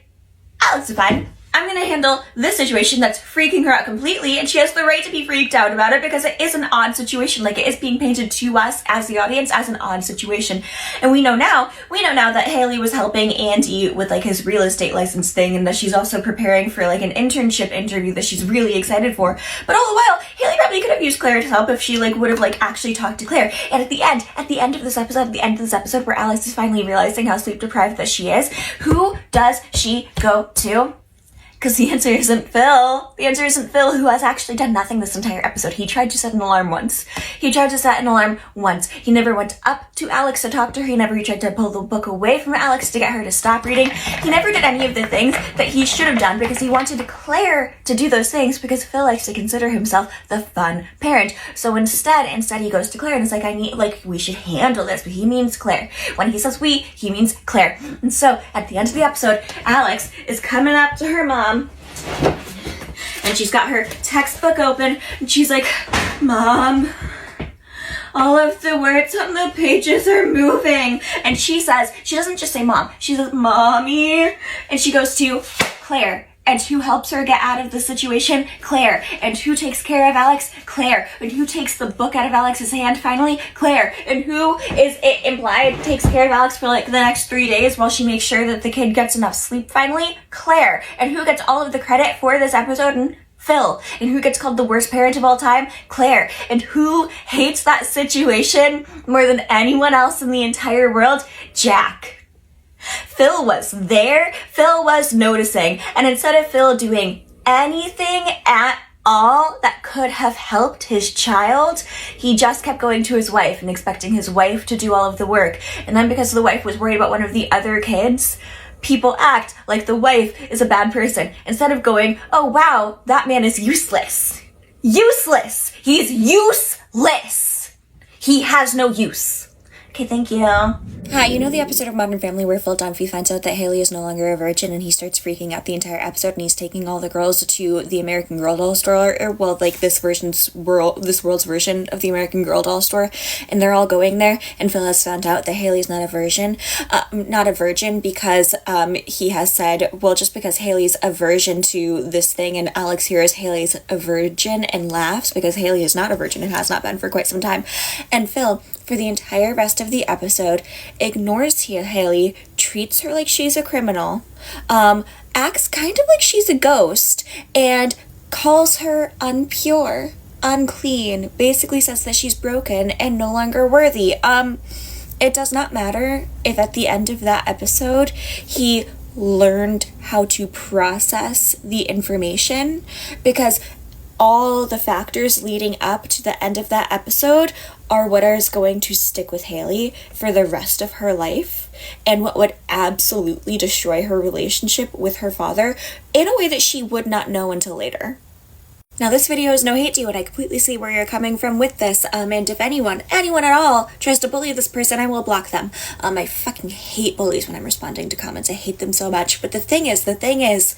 Speaker 12: Alex is fine. I'm going to handle this situation that's freaking her out completely, and she has the right to be freaked out about it because it is an odd situation. Like, it is being painted to us as the audience as an odd situation. And we know now that Haley was helping Andy with like his real estate license thing, and that she's also preparing for like an internship interview that she's really excited for. But all the while, Haley probably could have used Claire's help if she like would have like actually talked to Claire. And at the end of this episode where Alex is finally realizing how sleep deprived that she is, who does she go to? Because the answer isn't Phil. The answer isn't Phil, who has actually done nothing this entire episode. He tried to set an alarm once. He never went up to Alex to talk to her. He never tried to pull the book away from Alex to get her to stop reading. He never did any of the things that he should have done because he wanted Claire to do those things because Phil likes to consider himself the fun parent. So instead he goes to Claire and is like, we should handle this. But he means Claire. When he says we, he means Claire. And so at the end of the episode, Alex is coming up to her mom and she's got her textbook open and she's like, Mom, all of the words on the pages are moving. And she doesn't just say mom, she says mommy. And she goes to Claire. And who helps her get out of the situation? Claire. And who takes care of Alex? Claire. And who takes the book out of Alex's hand finally? Claire. And who is it implied takes care of Alex for like the next 3 days while she makes sure that the kid gets enough sleep finally? Claire. And who gets all of the credit for this episode? And Phil. And who gets called the worst parent of all time? Claire. And who hates that situation more than anyone else in the entire world? Jack. Phil was there, Phil was noticing, and instead of Phil doing anything at all that could have helped his child, he just kept going to his wife and expecting his wife to do all of the work. And then because the wife was worried about one of the other kids, people act like the wife is a bad person instead of going, oh wow, that man is useless. Useless! He's useless! He has no use. Okay, thank you. Hi, you know the episode of Modern Family where Phil Dunphy finds out that Haley is no longer a virgin and he starts freaking out the entire episode and he's taking all the girls to the American Girl doll store, or well, like this world's version of the American Girl doll store, and they're all going there, and Phil has found out that Haley's not a virgin because he has said, well, just because Haley's a virgin to this thing, and Alex hears Haley's a virgin and laughs because Haley is not a virgin and has not been for quite some time, and Phil, for the entire rest of the episode, ignores Haley, treats her like she's a criminal, acts kind of like she's a ghost, and calls her unpure, unclean, basically says that she's broken and no longer worthy. It does not matter if at the end of that episode he learned how to process the information, because all the factors leading up to the end of that episode are what is going to stick with Haley for the rest of her life, and what would absolutely destroy her relationship with her father in a way that she would not know until later. Now, this video is no hate to you, and I completely see where you're coming from with this, and if anyone at all tries to bully this person, I will block them. I fucking hate bullies when I'm responding to comments. I hate them so much. But the thing is,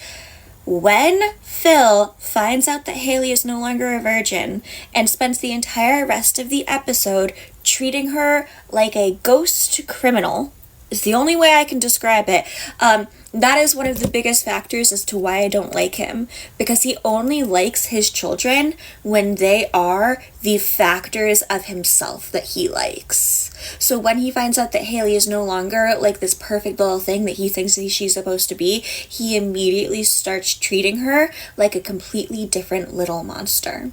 Speaker 12: when Phil finds out that Haley is no longer a virgin and spends the entire rest of the episode treating her like a ghost criminal, is the only way I can describe it. That is one of the biggest factors as to why I don't like him, because he only likes his children when they are the factors of himself that he likes. So when he finds out that Haley is no longer like this perfect little thing that he thinks she's supposed to be, he immediately starts treating her like a completely different little monster.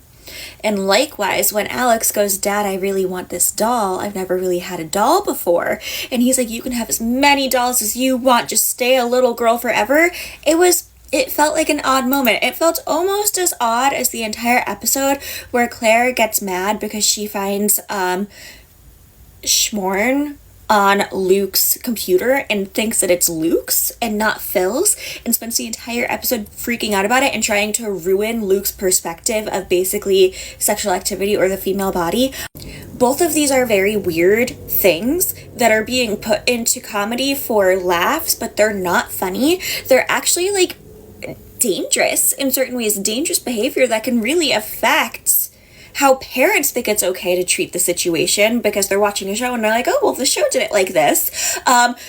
Speaker 12: And likewise, when Alex goes, Dad, I really want this doll. I've never really had a doll before. And he's like, you can have as many dolls as you want. Just stay a little girl forever. It felt like an odd moment. It felt almost as odd as the entire episode where Claire gets mad because she finds Schmorn on Luke's computer and thinks that it's Luke's and not Phil's, and spends the entire episode freaking out about it and trying to ruin Luke's perspective of basically sexual activity or the female body. Both of these are very weird things that are being put into comedy for laughs, but they're not funny. They're actually like dangerous in certain ways, dangerous behavior that can really affect how parents think it's okay to treat the situation because they're watching a show and they're like, oh, well, the show did it like this.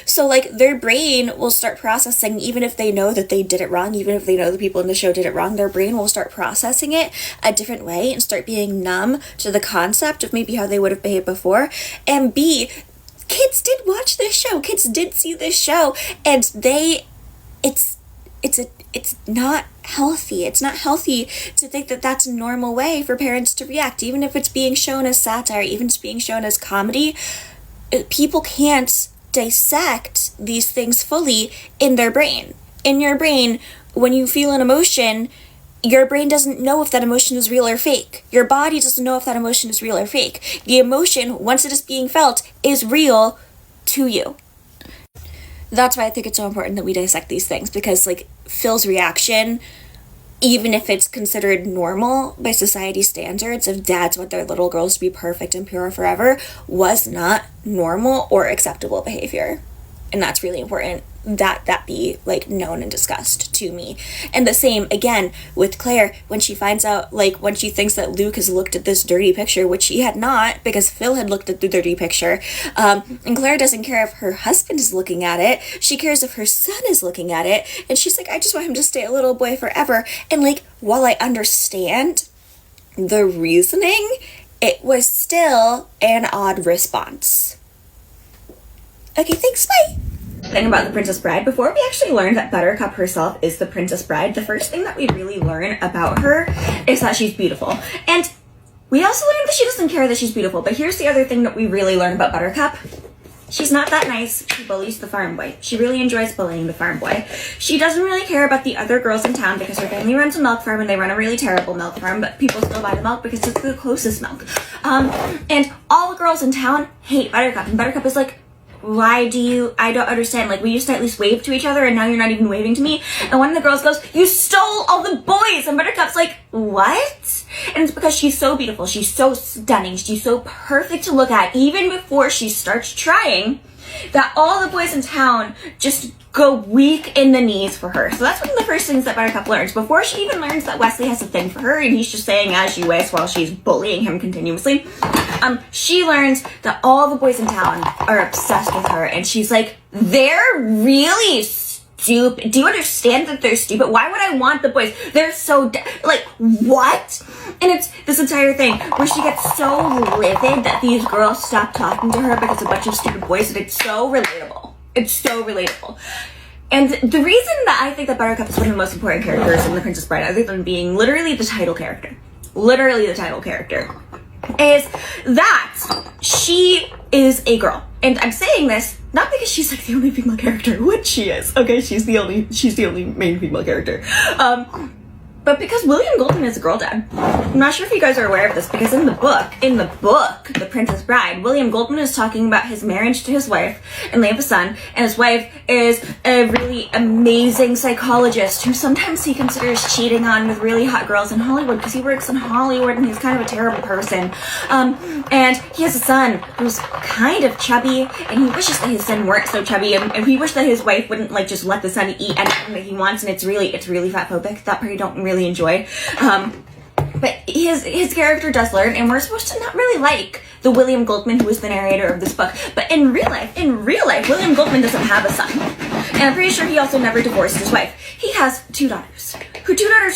Speaker 12: So like their brain will start processing, even if they know that they did it wrong, even if they know the people in the show did it wrong, their brain will start processing it a different way and start being numb to the concept of maybe how they would have behaved before. And B, kids did watch this show. Kids did see this show, and it's not healthy. It's not healthy to think that that's a normal way for parents to react, even if it's being shown as satire, even if it's being shown as comedy. People can't dissect these things fully in their brain. In your brain, when you feel an emotion, your brain doesn't know if that emotion is real or fake. Your body doesn't know if that emotion is real or fake. The emotion, once it is being felt, is real to you. That's why I think it's so important that we dissect these things, because like Phil's reaction, even if it's considered normal by society standards of dads want their little girls to be perfect and pure forever, was not normal or acceptable behavior. And that's really important that be like known and discussed to me. And the same again with Claire, when she finds out, like when she thinks that Luke has looked at this dirty picture, which he had not, because Phil had looked at the dirty picture, and Claire doesn't care if her husband is looking at it, she cares if her son is looking at it, and she's like, I just want him to stay a little boy forever. And like, while I understand the reasoning, it was still an odd response. Okay, thanks, bye. Thing about the Princess Bride, before we actually learned that Buttercup herself is the Princess Bride, the first thing that we really learn about her is that she's beautiful. And we also learned that she doesn't care that she's beautiful, but here's the other thing that we really learn about Buttercup. She's not that nice. She bullies the farm boy. She really enjoys bullying the farm boy. She doesn't really care about the other girls in town because her family runs a milk farm and they run a really terrible milk farm, but people still buy the milk because it's the closest milk. And all the girls in town hate Buttercup, and Buttercup is like, I don't understand. Like, we used to at least wave to each other and now you're not even waving to me. And one of the girls goes, you stole all the boys. And Buttercup's like, what? And it's because she's so beautiful. She's so stunning. She's so perfect to look at, even before she starts trying, that all the boys in town just go weak in the knees for her. So that's one of the first things that Buttercup learns. Before she even learns that Wesley has a thing for her and he's just saying as you wish while she's bullying him continuously, she learns that all the boys in town are obsessed with her. And she's like, they're really stupid. Do you understand that they're stupid? Why would I want the boys? They're so, like, what? And it's this entire thing where she gets so livid that these girls stop talking to her because a bunch of stupid boys, and it's so relatable. It's so relatable. And the reason that I think that Buttercup is one of the most important characters in The Princess Bride, other than being literally the title character, is that she is a girl. And I'm saying this not because she's like the only female character, which she is. Okay, she's the only main female character. But because William Goldman is a girl dad. I'm not sure if you guys are aware of this, because in the book, The Princess Bride, William Goldman is talking about his marriage to his wife, and they have a son, and his wife is a really amazing psychologist who sometimes he considers cheating on with really hot girls in Hollywood, because he works in Hollywood and he's kind of a terrible person. And he has a son who's kind of chubby, and he wishes that his son weren't so chubby, and he wishes that his wife wouldn't like just let the son eat anything that he wants, and it's really fat phobic. That part I don't really enjoy. But his character does learn, and we're supposed to not really like the William Goldman who is the narrator of this book. But in real life, William Goldman doesn't have a son. And I'm pretty sure he also never divorced his wife. He has two daughters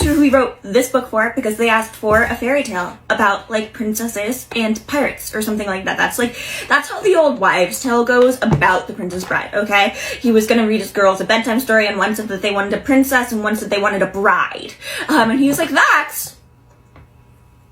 Speaker 12: who he wrote this book for because they asked for a fairy tale about like princesses and pirates or something like that. That's how the old wives' tale goes about The Princess Bride, okay? He was gonna read his girls a bedtime story, and one said that they wanted a princess and one said they wanted a bride. And he was like, that's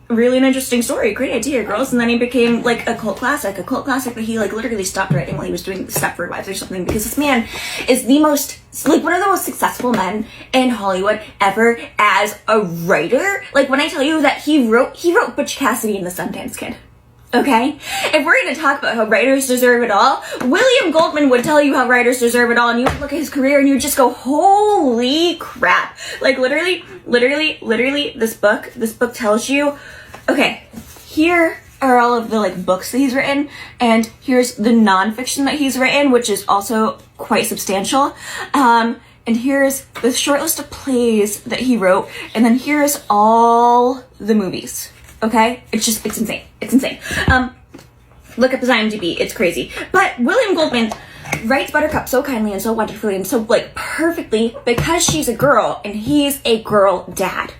Speaker 12: really an interesting story. Great idea, girls. And then he became like a cult classic that he like literally stopped writing while he was doing Stepford Wives or something, because this man is one of the most successful men in Hollywood ever as a writer. Like, when I tell you that he wrote Butch Cassidy and the Sundance Kid. Okay? If we're going to talk about how writers deserve it all, William Goldman would tell you how writers deserve it all, and you would look at his career and you would just go, holy crap. Like, literally, this book tells you, okay, here are all of the like books that he's written, and here's the nonfiction that he's written, which is also quite substantial. And here's the short list of plays that he wrote, and then here's all the movies. Okay? It's insane. It's insane. Look up his IMDb. It's crazy. But William Goldman writes Buttercup so kindly and so wonderfully and so like perfectly because she's a girl and he's a girl dad.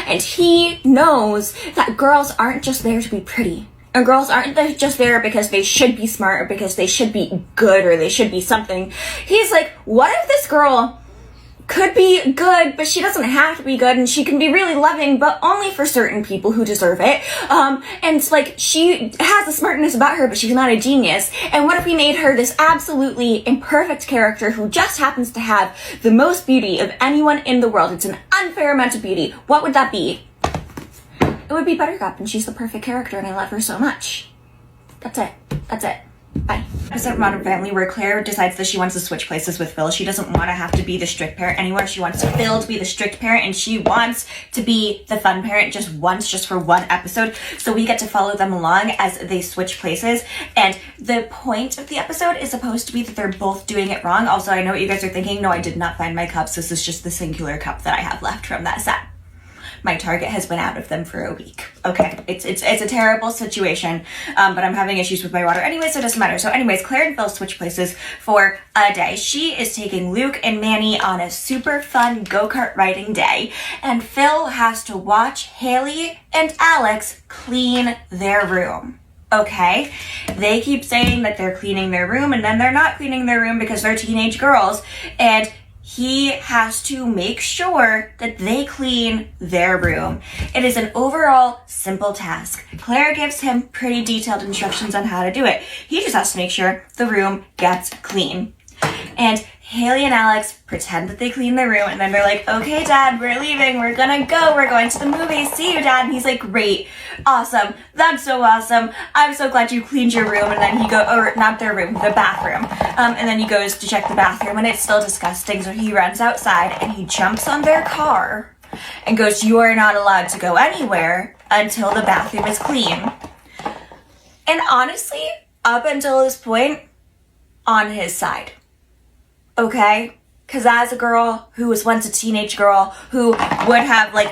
Speaker 12: And he knows that girls aren't just there to be pretty. And girls aren't just there because they should be smart or because they should be good or they should be something. He's like, what if this girl could be good, but she doesn't have to be good, and she can be really loving, but only for certain people who deserve it. And it's like, she has a smartness about her, but she's not a genius. And what if we made her this absolutely imperfect character who just happens to have the most beauty of anyone in the world? It's an unfair amount of beauty. What would that be? It would be Buttercup, and she's the perfect character, and I love her so much. That's it. Bye. Episode Modern Family, where Claire decides that she wants to switch places with Phil. She doesn't want to have to be the strict parent anymore. She wants Phil to be the strict parent, and she wants to be the fun parent just for one episode. So we get to follow them along as they switch places. And the point of the episode is supposed to be that they're both doing it wrong. Also, I know what you guys are thinking. No, I did not find my cups. This is just the singular cup that I have left from that set. My Target has been out of them for a week. Okay, it's a terrible situation, but I'm having issues with my water anyway, so it doesn't matter. So anyways, Claire and Phil switch places for a day. She is taking Luke and Manny on a super fun go-kart riding day, and Phil has to watch Haley and Alex clean their room. Okay, they keep saying that they're cleaning their room, and then they're not cleaning their room because they're teenage girls, and he has to make sure that they clean their room. It is an overall simple task. Claire gives him pretty detailed instructions on how to do it. He just has to make sure the room gets clean. And Haley and Alex pretend that they clean the room, and then they're like, okay, Dad, we're leaving. We're gonna go. We're going to the movies. See you, Dad. And he's like, great. Awesome. That's so awesome. I'm so glad you cleaned your room. And then he or not their room, the bathroom. And then he goes to check the bathroom, and it's still disgusting. So he runs outside, and he jumps on their car and goes, you are not allowed to go anywhere until the bathroom is clean. And honestly, up until this point, on his side. Okay? Because as a girl who was once a teenage girl who would have, like,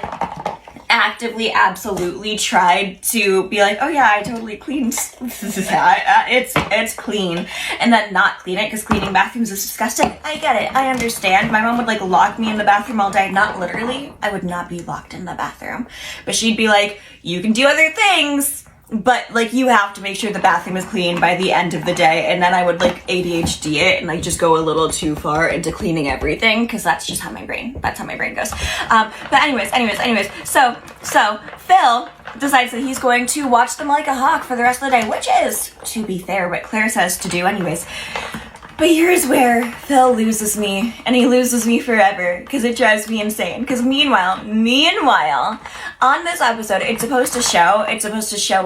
Speaker 12: actively, absolutely tried to be like, oh yeah, I totally cleaned it's clean, and then not clean it because cleaning bathrooms is disgusting. I get it. I understand. My mom would, like, lock me in the bathroom all day. Not literally. I would not be locked in the bathroom. But she'd be like, you can do other things, but, like, you have to make sure the bathroom is clean by the end of the day. And then I would, like, ADHD it and, like, just go a little too far into cleaning everything, because that's just how my brain goes. But anyways, so Phil decides that he's going to watch them like a hawk for the rest of the day, which is, to be fair, what Claire says to do anyways. But here's where Phil loses me, and he loses me forever, because it drives me insane. Because meanwhile, on this episode, it's supposed to show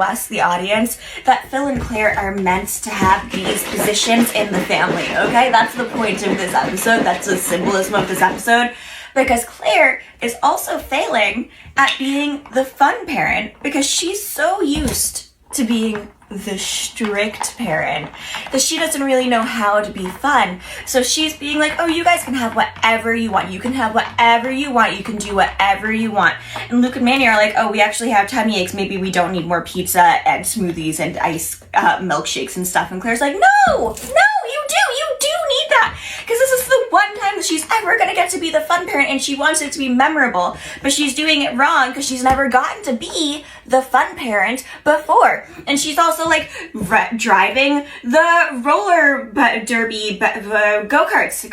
Speaker 12: us, the audience, that Phil and Claire are meant to have these positions in the family, okay? That's the point of this episode. That's the symbolism of this episode. Because Claire is also failing at being the fun parent, because she's so used to being the strict parent that she doesn't really know how to be fun. So she's being like, oh, you guys can have whatever you want. You can have whatever you want. You can do whatever you want. And Luke and Manny are like, oh, we actually have tummy aches. Maybe we don't need more pizza and smoothies and ice milkshakes and stuff. And Claire's like, no, you do need that. Because this is the one time that she's ever going to get to be the fun parent, and she wants it to be memorable. But she's doing it wrong because she's never gotten to be the fun parent before. And she's also, like, driving the roller derby, roller derby, the go-kart. She's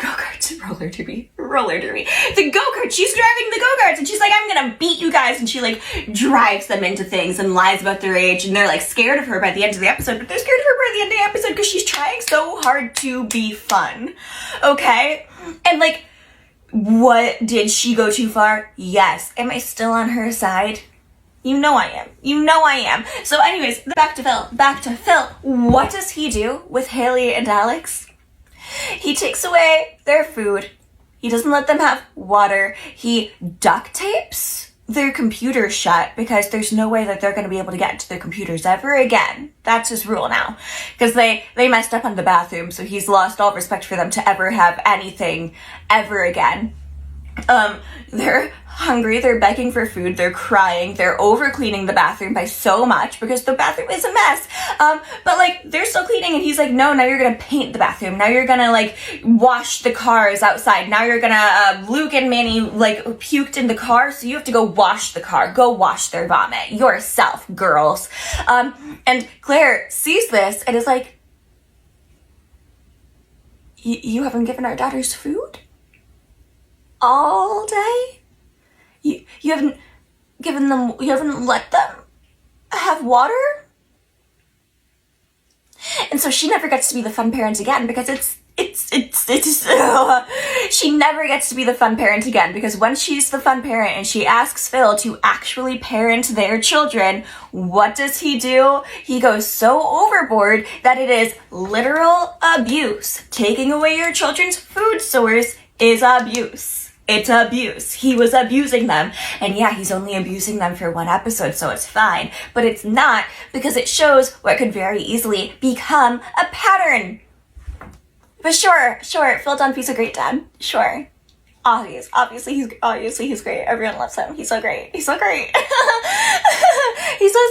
Speaker 12: driving the go-karts, and she's like, I'm gonna beat you guys. And she, like, drives them into things and lies about their age, and they're, like, scared of her by the end of the episode. But they're scared of her by the end of the episode because she's trying so hard to be fun. Okay? And, like, what, did she go too far? Yes. Am I still on her side? You know I am. So anyways, back to Phil. What does he do with Haley and Alex? He takes away their food. He doesn't let them have water. He duct tapes their computers shut because there's no way that they're going to be able to get into their computers ever again. That's his rule now. Because they messed up on the bathroom, so he's lost all respect for them to ever have anything ever again. They're hungry, they're begging for food, they're crying, they're over cleaning the bathroom by so much because the bathroom is a mess. But, like, they're still cleaning, and he's like, no, now you're gonna paint the bathroom, now you're gonna, like, wash the cars outside, now you're gonna, Luke and Manny, like, puked in the car, so you have to go wash the car, go wash their vomit yourself, girls. And Claire sees this and is like, you haven't given our daughters food all day? You haven't given them, you haven't let them have water? And so she never gets to be the fun parent again because she never gets to be the fun parent again because when she's the fun parent and she asks Phil to actually parent their children, what does he do? He goes so overboard that it is literal abuse. Taking away your children's food source is abuse. It's abuse. He was abusing them. And yeah, he's only abusing them for one episode, so it's fine. But it's not, because it shows what could very easily become a pattern. But sure, Phil Dunphy's a great dad. Sure. Obviously he's great. Everyone loves him. He's so great. He's so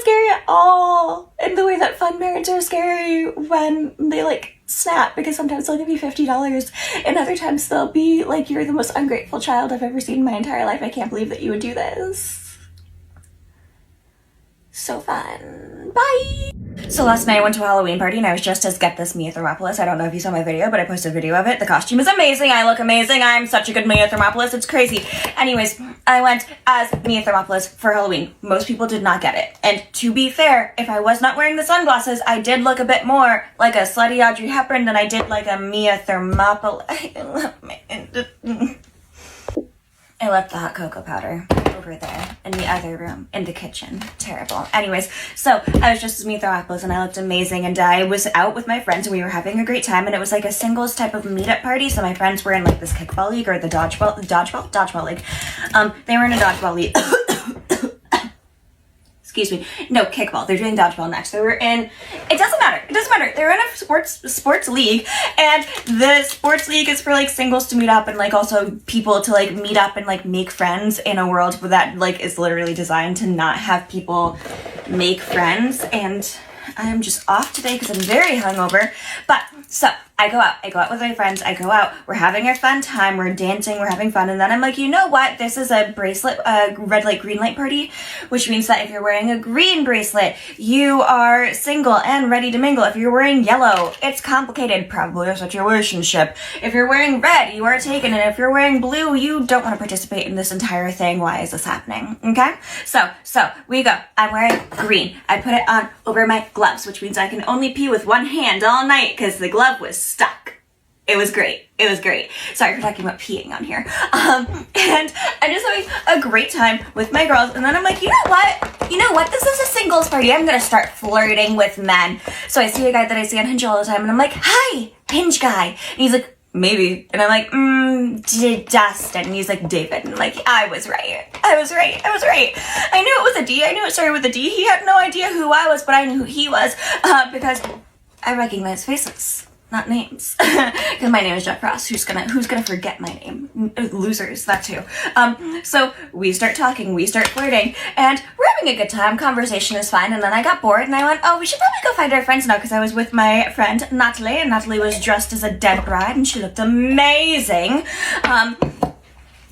Speaker 12: scary at all. And the way that fun parents are scary when they, like, snap, because sometimes they'll give you $50 and other times they'll be like, you're the most ungrateful child I've ever seen in my entire life. I can't believe that you would do this. So fun. Bye. So last night I went to a Halloween party and I was just as Get This Mia Thermopolis. I don't know if you saw my video, but I posted a video of it. The costume is amazing. I look amazing. I'm such a good Mia Thermopolis. It's crazy. Anyways, I went as Mia Thermopolis for Halloween. Most people did not get it. And to be fair, if I was not wearing the sunglasses, I did look a bit more like a slutty Audrey Hepburn than I did like a Mia Thermopolis. I left the hot cocoa powder over there in the other room, in the kitchen. Terrible. Anyways, so I was just as Mia Thermopolis and I looked amazing, and I was out with my friends and we were having a great time, and it was like a singles type of meetup party. So my friends were in like this kickball league or the dodgeball league. They were in a dodgeball league. Excuse me. No, kickball. They're doing dodgeball next. They were in, it doesn't matter. They're in a sports league, and the sports league is for like singles to meet up and like also people to like meet up and like make friends in a world that like is literally designed to not have people make friends. And I am just off today because I'm very hungover. But so I go out with my friends, we're having a fun time, we're dancing, we're having fun, and then I'm like, you know what, this is a bracelet, red light, green light party, which means that if you're wearing a green bracelet, you are single and ready to mingle. If you're wearing yellow, it's complicated, probably a situationship. If you're wearing red, you are taken, and if you're wearing blue, you don't want to participate in this entire thing. Why is this happening? Okay? So we go. I'm wearing green. I put it on over my gloves, which means I can only pee with one hand all night because the glove was stuck. It was great. Sorry for talking about peeing on here. And I'm just having a great time with my girls. And then I'm like, you know what? This is a singles party. I'm going to start flirting with men. So I see a guy that I see on Hinge all the time. And I'm like, hi, Hinge guy. And he's like, maybe. And I'm like, Dustin. And he's like, David. And I'm like, I was right. I knew it was a D. I knew it started with a D. He had no idea who I was, but I knew who he was because I recognize faces, not names. Because my name is Jeff Ross. Who's gonna forget my name? Losers, that too. So we start talking, we start flirting, and we're having a good time. Conversation is fine. And then I got bored and I went, oh, we should probably go find our friends now, because I was with my friend Natalie, and Natalie was dressed as a dead bride and she looked amazing.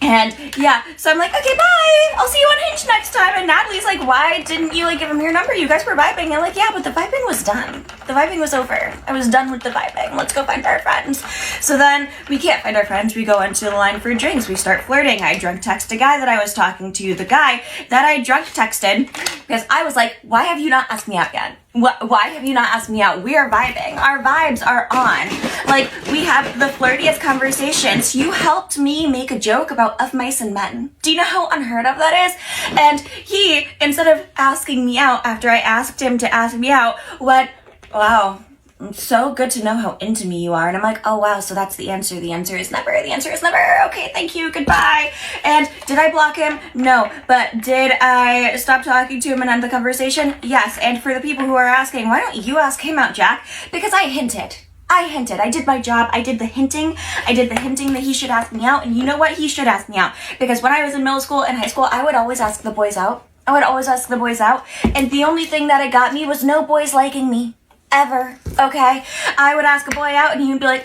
Speaker 12: And yeah, so I'm like, okay, bye. I'll see you on Hinge next time. And Natalie's like, why didn't you like give him your number? You guys were vibing. And I'm like, yeah, but the vibing was done. The vibing was over. I was done with the vibing. Let's go find our friends. So then we can't find our friends. We go into the line for drinks. We start flirting. I drunk text a guy that I was talking to, the guy that I drunk texted, because I was like, why have you not asked me out yet? Why have you not asked me out? We are vibing. Our vibes are on. Like, we have the flirtiest conversations. You helped me make a joke about of mice and men. Do you know how unheard of that is? And he, instead of asking me out after I asked him to ask me out, went, wow, it's so good to know how into me you are. And I'm like, oh wow, so that's the answer. The answer is never. Okay, thank you, goodbye. And did I block him? No. But did I stop talking to him and end the conversation? Yes. And for the people who are asking, why don't you ask him out, Jack? Because I hinted. I did my job. I did the hinting that he should ask me out. And you know what? He should ask me out. Because when I was in middle school and high school, I would always ask the boys out. And the only thing that it got me was no boys liking me. Ever. Okay? I would ask a boy out and he would be like,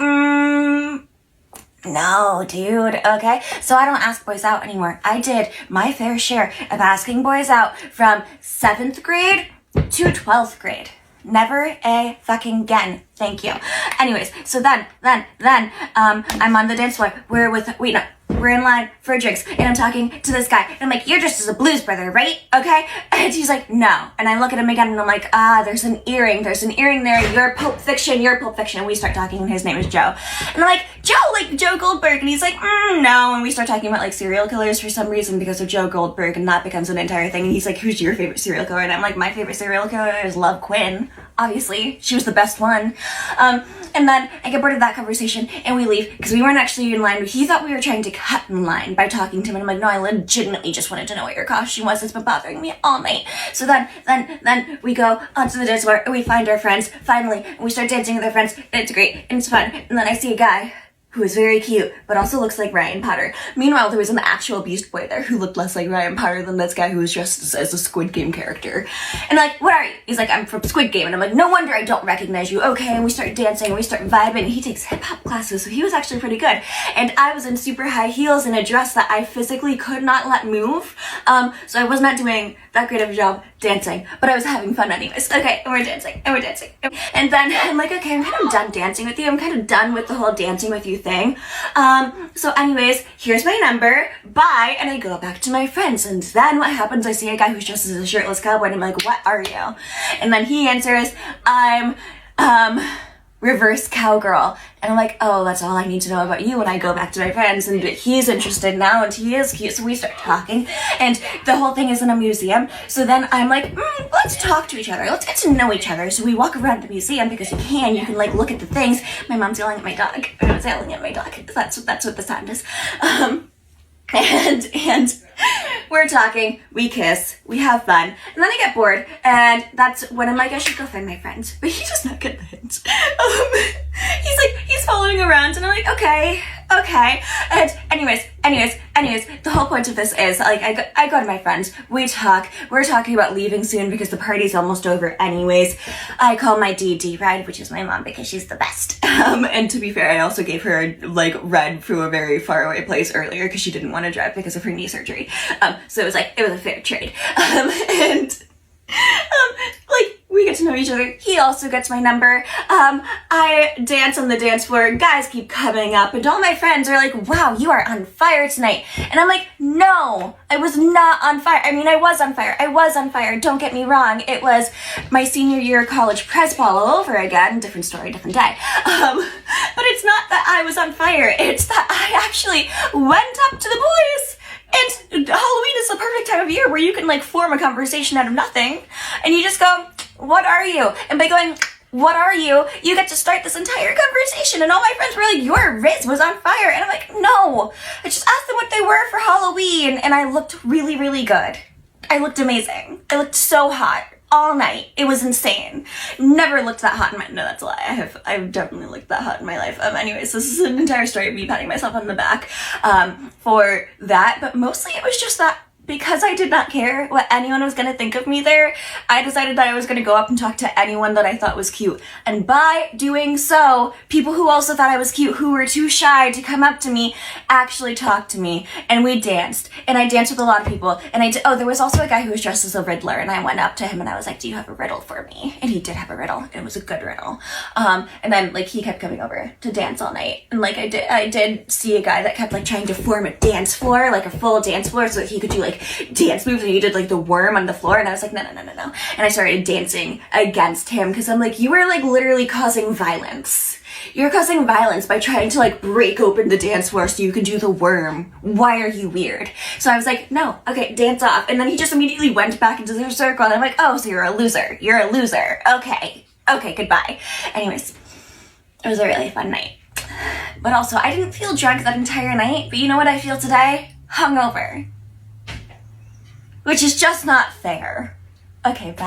Speaker 12: no, dude, okay? So I don't ask boys out anymore. I did my fair share of asking boys out from 7th grade to 12th grade. Never a fucking again. Thank you. Anyways, so then, I'm on the dance floor. We're in line for drinks, and I'm talking to this guy, and I'm like, you're dressed as a Blues Brother, right? Okay? And he's like, no. And I look at him again, and I'm like, there's an earring there. You're Pulp Fiction. And we start talking, and his name is Joe. And I'm like, Joe, like Joe Goldberg. And he's like, no. And we start talking about like serial killers for some reason because of Joe Goldberg, and that becomes an entire thing. And he's like, who's your favorite serial killer? And I'm like, my favorite serial killer is Love Quinn. Obviously, she was the best one. And then I get bored of that conversation and we leave because we weren't actually in line. He thought we were trying to cut in line by talking to him. And I'm like, no, I legitimately just wanted to know what your costume was. It's been bothering me all night. So then we go onto the dance floor and we find our friends finally. And we start dancing with our friends and it's great and it's fun. And then I see a guy who is very cute, but also looks like Ryan Potter. Meanwhile, there was an actual Beast Boy there who looked less like Ryan Potter than this guy who was dressed as a Squid Game character. And like, what are you? He's like, I'm from Squid Game. And I'm like, no wonder I don't recognize you. Okay, and we start dancing and we start vibing. And he takes hip-hop classes, so he was actually pretty good. And I was in super high heels in a dress that I physically could not let move. So I was not doing that great of a job dancing, but I was having fun anyways. Okay, and we're dancing, and we're dancing. And then I'm like, okay, I'm kind of done dancing with you. I'm kind of done with the whole dancing with you thing. So anyways, here's my number, bye. And I go back to my friends. And then what happens, I see a guy who's dressed as a shirtless cowboy, and I'm like, what are you? And then he answers, I'm, reverse cowgirl. And I'm like, oh, that's all I need to know about you. And I go back to my friends, and he's interested now, and he is cute, so we start talking, and the whole thing is in a museum. So then I'm like, let's talk to each other, let's get to know each other. So we walk around the museum, because you can like look at the things. My mom's yelling at my dog. My mom's yelling at my dog. That's what the sound is. And we're talking, we kiss, we have fun, and then I get bored, and that's when I'm like, I should go find my friends. But he does not get the hint. He's following around, and I'm like, okay. And anyways, the whole point of this is, like, I go to my friends, we talk, we're talking about leaving soon because the party's almost over anyways. I call my DD ride, which is my mom, because she's the best. And to be fair, I also gave her, like, ride through a very far away place earlier because she didn't want to drive because of her knee surgery. So it was a fair trade. We get to know each other. He also gets my number. I dance on the dance floor. Guys keep coming up, and all my friends are like, wow, you are on fire tonight. And I'm like, no, I was not on fire. I mean, I was on fire. Don't get me wrong. It was my senior year of college press ball all over again. Different story, different day. But it's not that I was on fire. It's that I actually went up to the boys. And Halloween is the perfect time of year where you can, like, form a conversation out of nothing. And you just go, what are you? And by going, what are you? You get to start this entire conversation. And all my friends were like, your Riz was on fire. And I'm like, no. I just asked them what they were for Halloween. And I looked really, really good. I looked amazing. I looked so hot. All night. It was insane. Never looked that hot in my... No, that's a lie. I've definitely looked that hot in my life. Anyways, this is an entire story of me patting myself on the back for that. But mostly it was just that because I did not care what anyone was going to think of me there, I decided that I was going to go up and talk to anyone that I thought was cute. And by doing so, people who also thought I was cute, who were too shy to come up to me, actually talked to me. And we danced. And I danced with a lot of people. And there was also a guy who was dressed as a Riddler, and I went up to him and I was like, do you have a riddle for me? And he did have a riddle. It was a good riddle. And then, like, he kept coming over to dance all night. And, like, I did see a guy that kept, like, trying to form a dance floor, like a full dance floor, so that he could do, like, dance moves, and he did, like, the worm on the floor, and I was like, no. And I started dancing against him, because I'm like, you are, like, literally causing violence. You're causing violence by trying to, like, break open the dance floor so you can do the worm. Why are you weird? So I was like, no, okay, dance off. And then he just immediately went back into the circle, and I'm like, oh, so you're a loser. Okay, goodbye. Anyways, it was a really fun night. But also, I didn't feel drunk that entire night, but you know what I feel today? Hungover. Which is just not fair. Okay, bye.